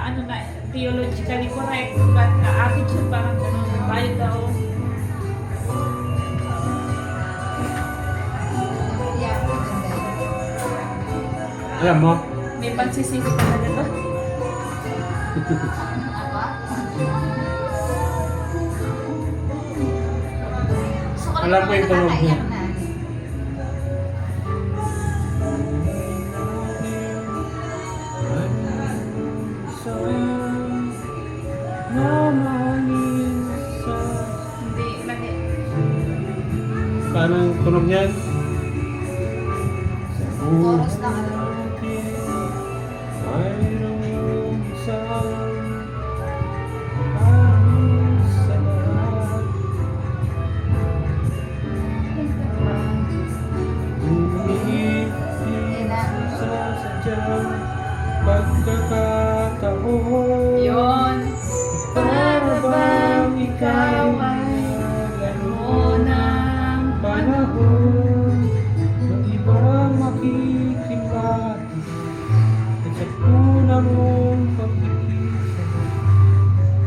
ano na, theologically correct, but attitude parang gano'n, tayo daw. Yeah, maganda yun. Alam mo, May pansisisi talaga to. Apa? Gusto ko rin Alam ko naman yung tunog niya. nakakaiyak na. Hindi, mali. paano yung tunog niyan? Chorus lang ano. Mayroong isang parang sa lahat. Umiitim sa sadyang pagkakataon. Yun. Para bang ikaw ay Laro ng panahon ng ibang makikibati at sa una mong pagkikita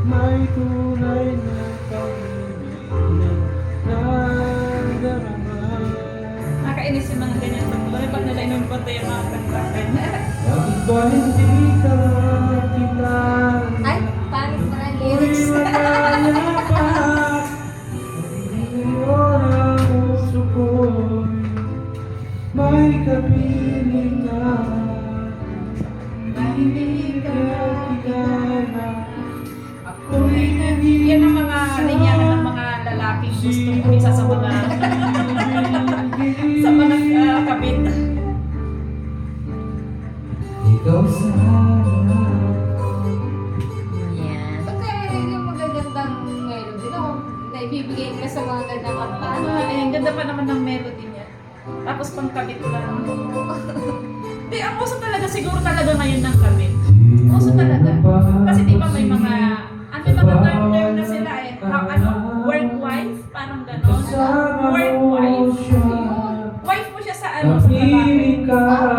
may tunay na pag-ibig na nadarama. nakakainis yung mga ganyan. Pag nalainom ko ito yung mga kantakan. Bakit ba hindi ka kilala? Ay, palit na ang Uy, lyrics. malaya pa. Ngayon ang puso ko'y may kapiling na. Hindi ka kilala. Ako'y Yan ang mga linyahan ng mga lalaking gustong umisa sa mga sa mga kabit. Ikaw sana. Yan. Pagka yung magagandang melody, no? Naibibigay nila sa mga gandang kanta. Ano, ang ganda pa naman ng melody niya. Tapos pang kabit lang. Di, ang uso talaga siguro talaga ngayon ng kabit. Uso talaga. Kasi di ba may mga, ano yung mga term na sila eh. Ano, work wife, parang gano'n. Work wife. Wife mo siya sa ano, sa trabaho.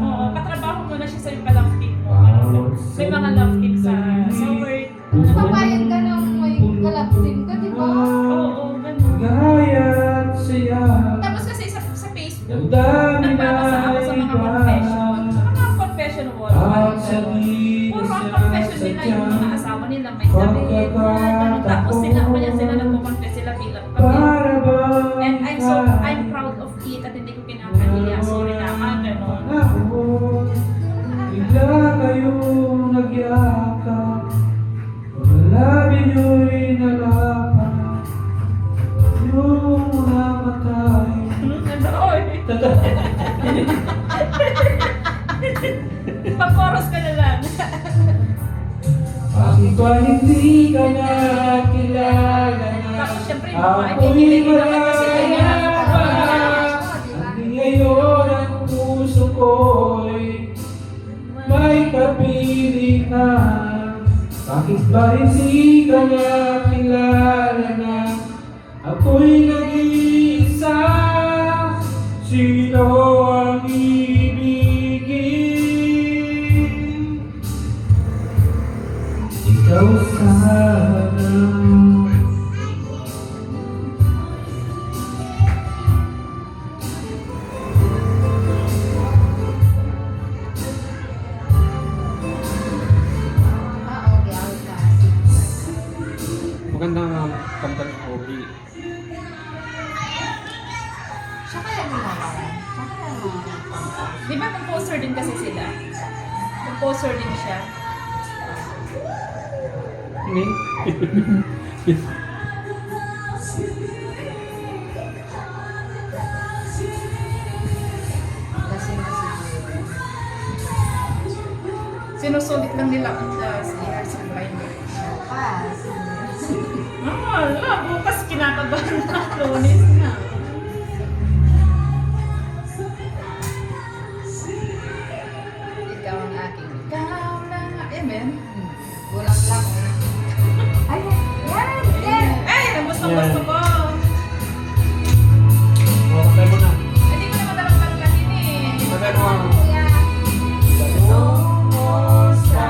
Oo, katrabaho mo na siya sa yung pa-love team mo. May mga love team sa work. Papayag ka ng may kalapsin ka, di ba? Oo, gano'n. Gaya't siya. Tapos kasi sa Facebook, Ang dami na nagbabasa ako sa mga confession. Sa mga confession wall. At sa Puro ang confession nila yung mga asawa nila may damit, mga ganun. Tapos sila nagko-confess sila bilang pamilya. And I'm proud of it at hindi ko kinakahiya. Sorry na, mga ganun. Bigla kayong nagyakap, mga labi nyo'y nalapan, yung namatay. Oy! Pag-chorus ka na lang. Bakit ba hindi ka na kilala na? Tapos syempre, yung mga Ako'y ibigay naman kasi kanya. At ngayon ang puso ko'y may kapiling na. Bakit ba hindi ka na kilala na? Ako'y nag-iisa. Sino ang ibigin? Ikaw sana. Okay, out kasi. Magandang kanta ng Obi. Siya kaya gumawa. Siya kaya gumawa. Di ba composer din kasi sila? Composer din siya. Hindi. Kasi siguro. Sinusulit lang nila ang CR sa blinder. Kasi. Wala, bukas kinakabahan na. Lunes na. Ikaw ang aking. Ikaw lang. Amen. Kulang lang. Ay, yan! Yan! Ay, ang gusto ko. Patay mo na. Hindi ko naman talagang kankahin eh. Patay mo ang Kuya. Tungo sa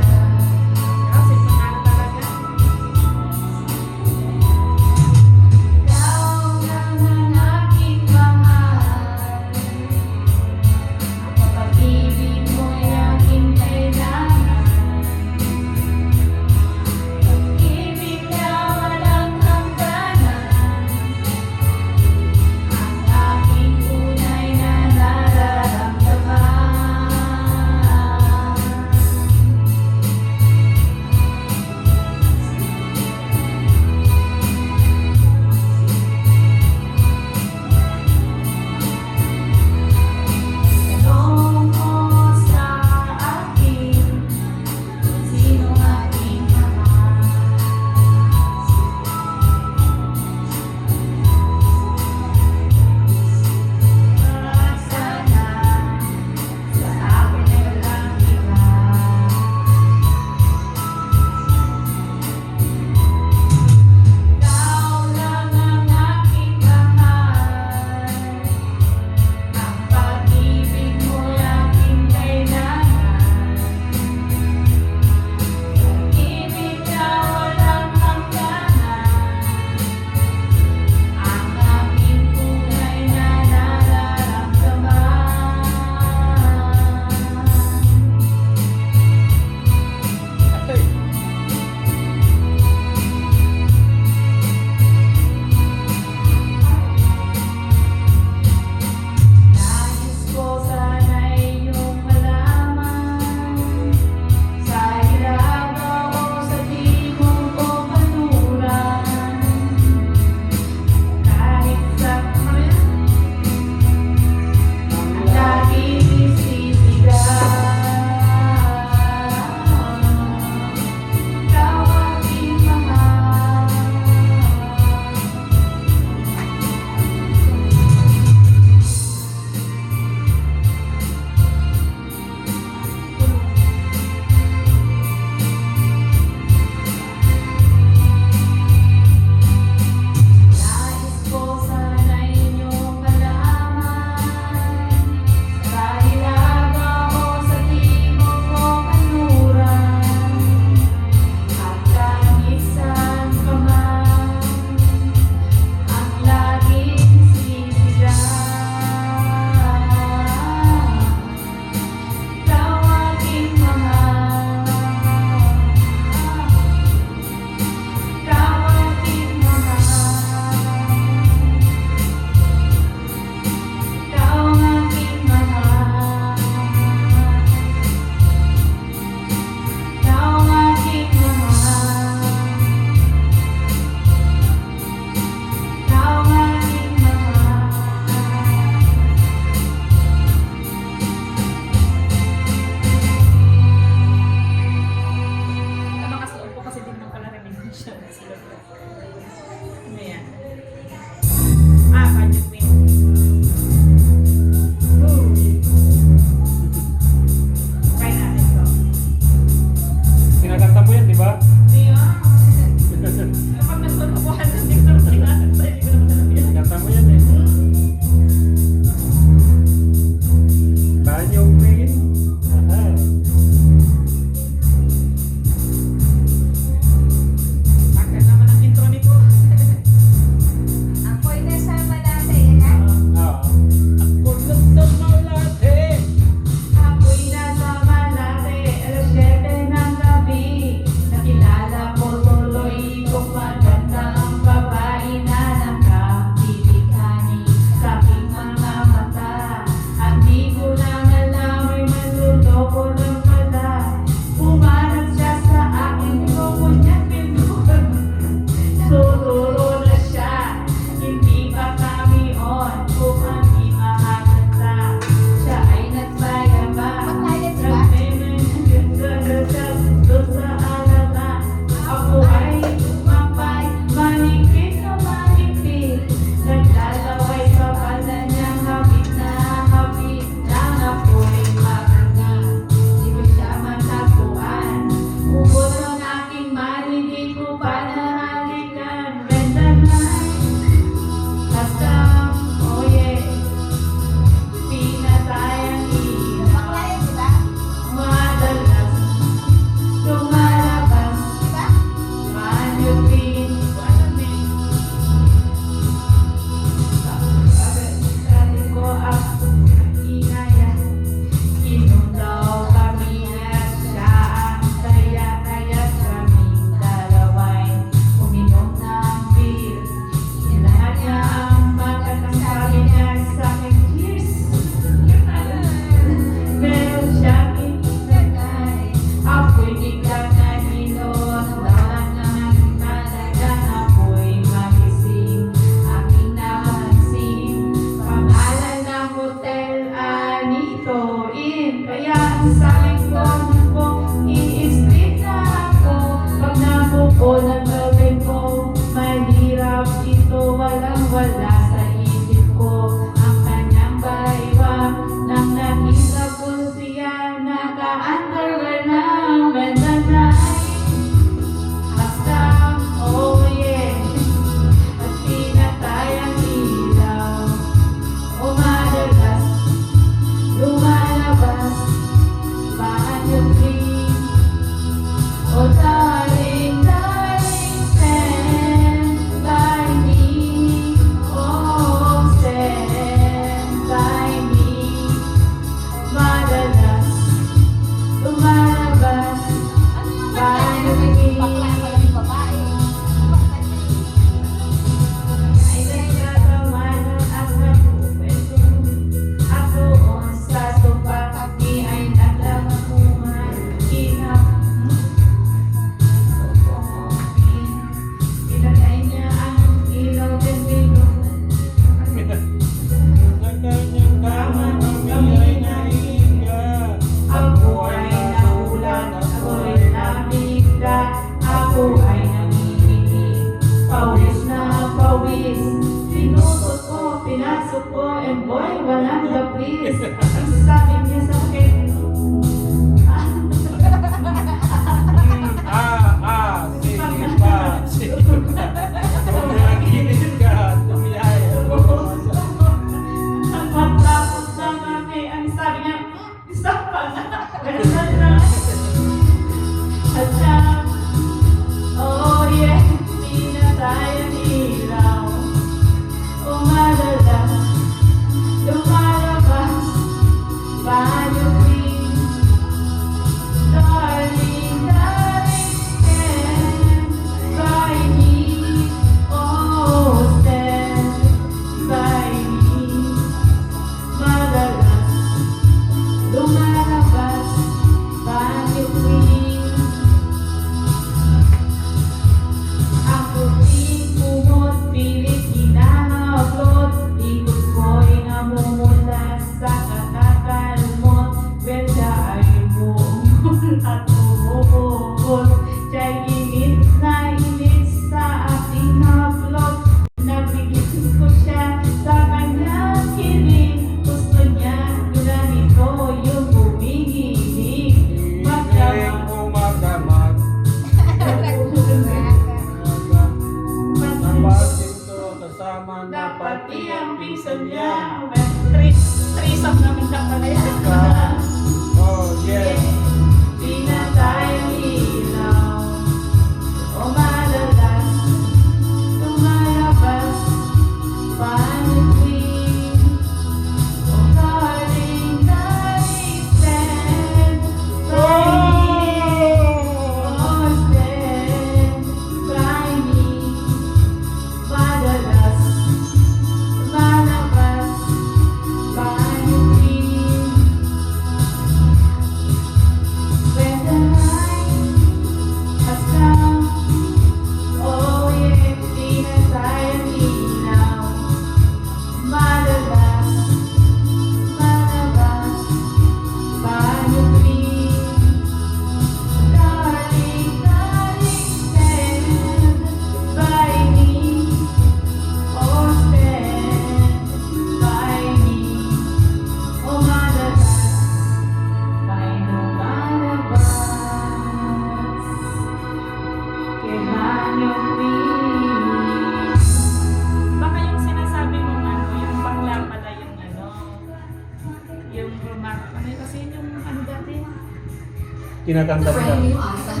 kinakanta mo Brand new lang. awesome.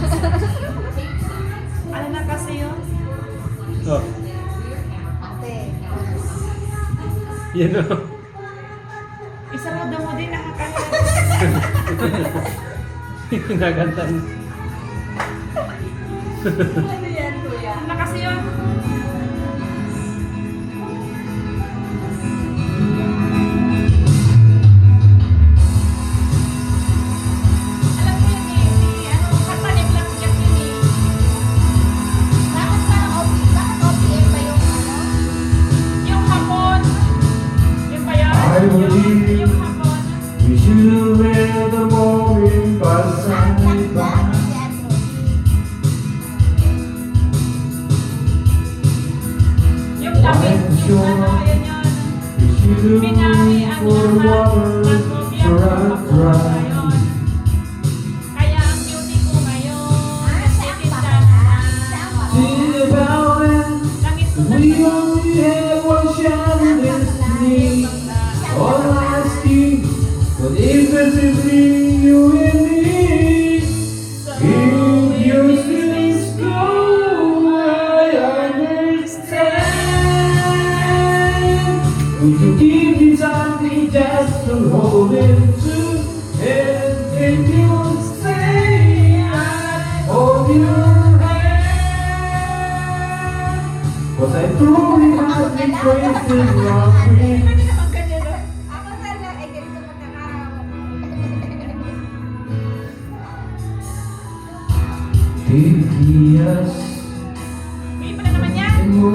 Ano na kasi yun? Oh, Ate. yan o. Isarado mo din nakakaya. Kinakanta mo. Ano yan, kuya? Ano na kasi yun? Alam mo yun eh, si ano, kanta ni Black Jack yun eh. Bakit parang bakit OPM ba yung ano? Yung hapon. Yung ba yan? I believe Yung hapon. we should let the moment pass Black by. Jack, si ano? Yung lamig. Yung ano, yun yun. We should Binawi look ang for lahat water ng to gobyerno run sa dry. ngayon. Kaya ang beauty ko ngayon, Siya ang nagtitinda bakla. na. Siya ang bakla. Think about it. Langit ko na We only have one shot in destiny. All asking, what is it between you and me? If you still go, I understand. Would you give me something just to hold it to? And if you say I hold your hand, was I truly have been crazy wrong with? Pwede naman ganyan, no? Ako sana, ay ganito pagkakahawak. Tigias Hindi pa na naman yan. mo.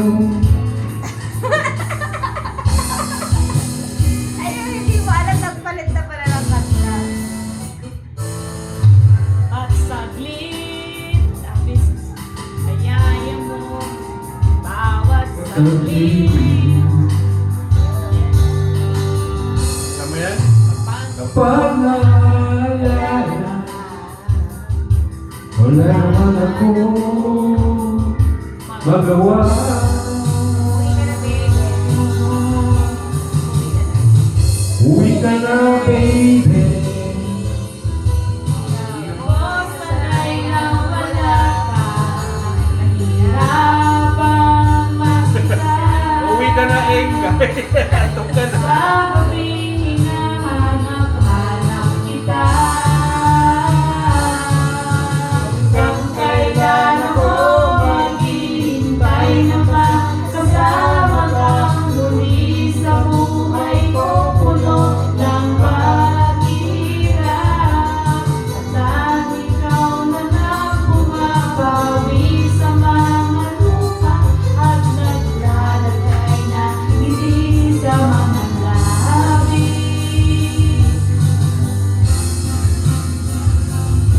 Ayun, hindi mo alam, nagpalit na pala ng kanta. At saglit, labis, ayaya mo. Bawat saglit. Tama yan? Kapag naalala, wala naman ako magawa. Uwi ka na, baby. Uwi ka na, baby. Ako sanay na wala ka. Nahihirapang makita. Uwi ka na, Eng. Antok ka na. Sa gabing hinahanap-hanap kita. Kung kailan ako maghihintay na makasama ka muli sa buhay ko, puno ng paghihirap. At ikaw na lang bumabawi sa mga lupa at naglalagay na ngiti sa mga labi.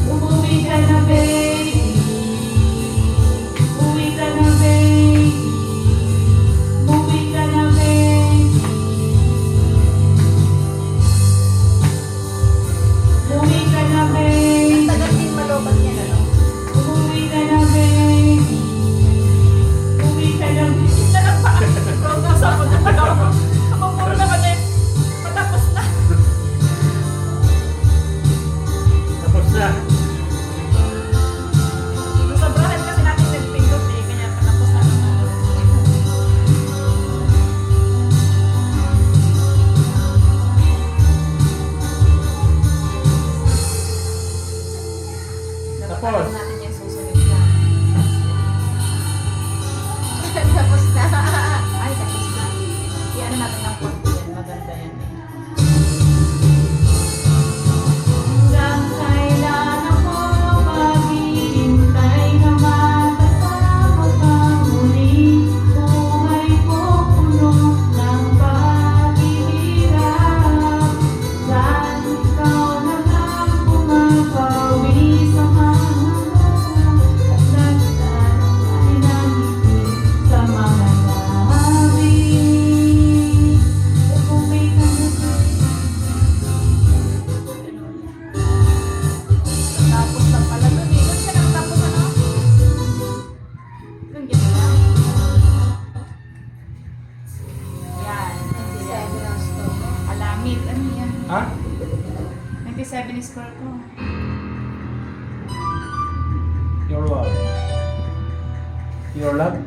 Umuwi ka na, baby. Uwi ka na, baby. Umuwi ka na, baby. Umuwi ka na, baby. Ang tagal din malobat niya, ano? Umuwi ka na, baby. Umuwi ka na, baby. Ito lang pa. Nasa ako na pala ako. Ako muna naman eh. Patapos na. Tapos na. Sobrahan kasi natin nagpindot eh. Kaya patapos na. Tapos. natin yung susunod na. Tapos na. Ay, tapos na. Iyan natin ang konti yan. Maganda yan. Hanggang kailan ako maghihintay na makasama ka muli? Buhay ko puno ng paghihirap. Dahil ikaw na lang bumabawi sa mga at naglalagay ng ngiti sa mga labi. Your love?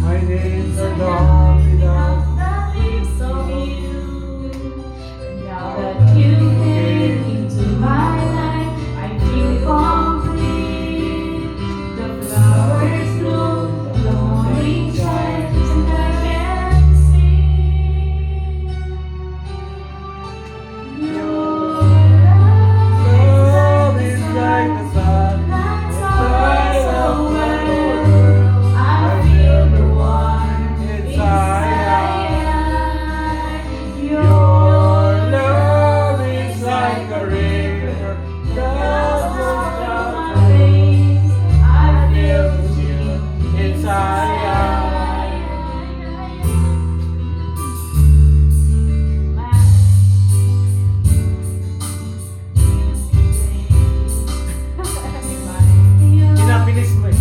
My days are gone without Now that you came into my life, I feel complete. The flowers bloom, the morning shines, and I can see your love is like the sun. lights are so bright. I feel the warmth inside. Your love is like a river that flows down my face. I feel the chill inside. Pinabilis mo eh.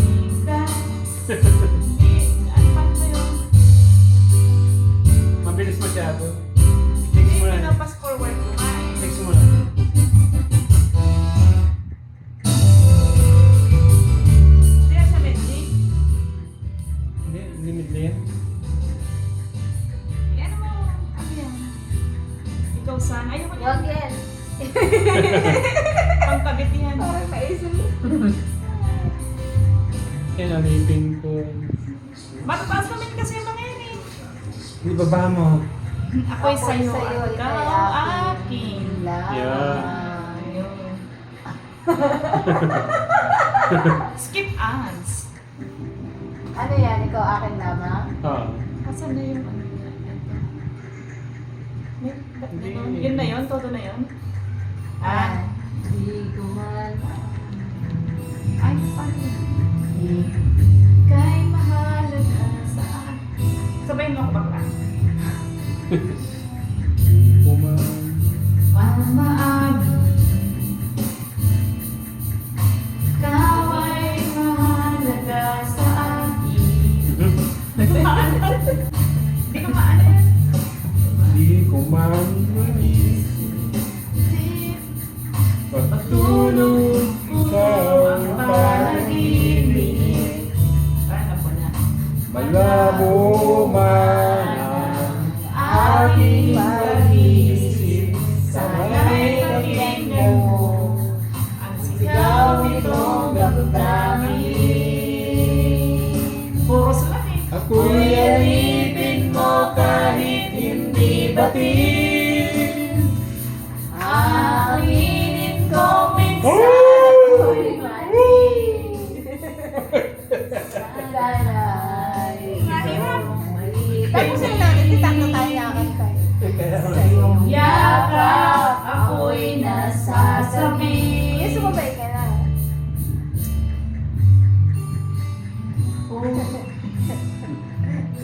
Mabilis masyado. Next mo na. Pass forward ko nga eh. Next mo na. Hindi na siya medley. Hindi, limit na yan. Yan mo. Ano yan? Ikaw sana. Ayoko niya. Wag yan. Pangkabit yan. Parang maisip. Yan, alipin ko. Mataas naman kasi yung mga yan eh. Di ba ba mo? Ako'y sa'yo. ikaw Ikaw akin. Yeah. Skip ads. Ano yan? Ikaw akin lamang? Oo. Asan na yung ano yan? Ba't Hindi. ganun? Yun na yun? Todo na yun? Ah. Di ko man. Ay, paano yun? Kay mahalaga sa akin. Sabayin mo ako bakla. Kuman. Maamin. Ikaw ay mahalaga sa akin. Hindi ko maano yan. Di ko man malis. Pagtulog ikaw ang panaginip. Paano po na? Malabo man ang aking pag-iisip. Sana'y pakinggan mo Ang sigaw sigaw nitong damdamin. Chorus lang eh. Ako'y alipin mo kahit hindi batin. Aminin ko minsan ako'y mali. Sana'y ikaw ang mali. Tapos sila natin, kitang na tayo yakap tayo. Sa iyong yakap, ako'y nasasabi. Sumabay ka na.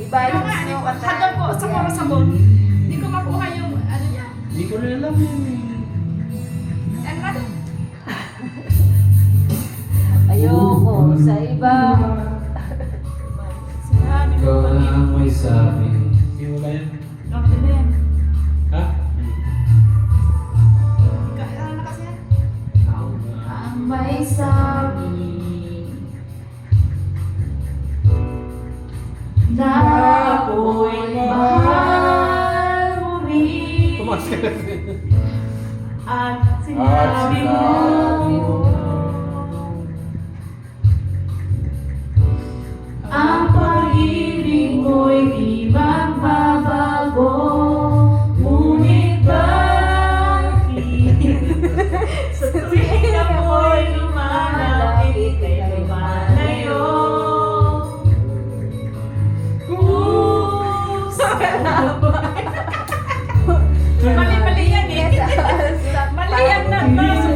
I-balance mo ka Hanggang po sa chorus sa bone. Hindi ko makuha yung ano niya. Hindi ko na alam yun eh. Ano ano? Ayoko sa iba. Sinabi ko Ikaw pa na ang may sabi. Hindi wala yan. Okay na yan. Ha? Ano na kasi yan? Ang may sabi na ako'y mahal mo rin. Tumas ka na. At At sinabi mo ang pag-ibig mo'y di magbabago. Ngunit bakit sa tuwing ako'y lumalapit kay lumalayo. Mali-mali yan eh. Mali yan na.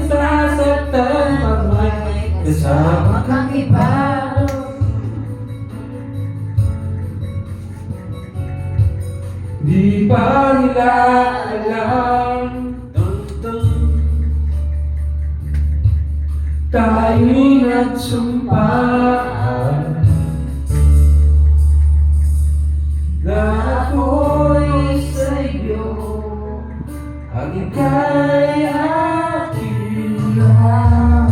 Sasaktan pag-may kasama kang iba? Di pa nila alam. tayo'y nagsumpaan na ako'y sa'yo, ang ika'y aking lahat.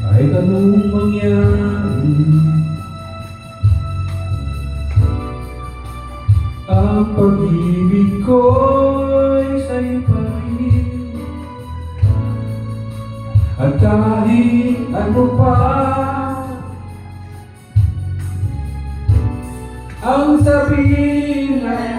Kahit anong mangyari, ang pag-ibig ko'y sa'yo pa rin. At kahit ano pa ang sabihin ay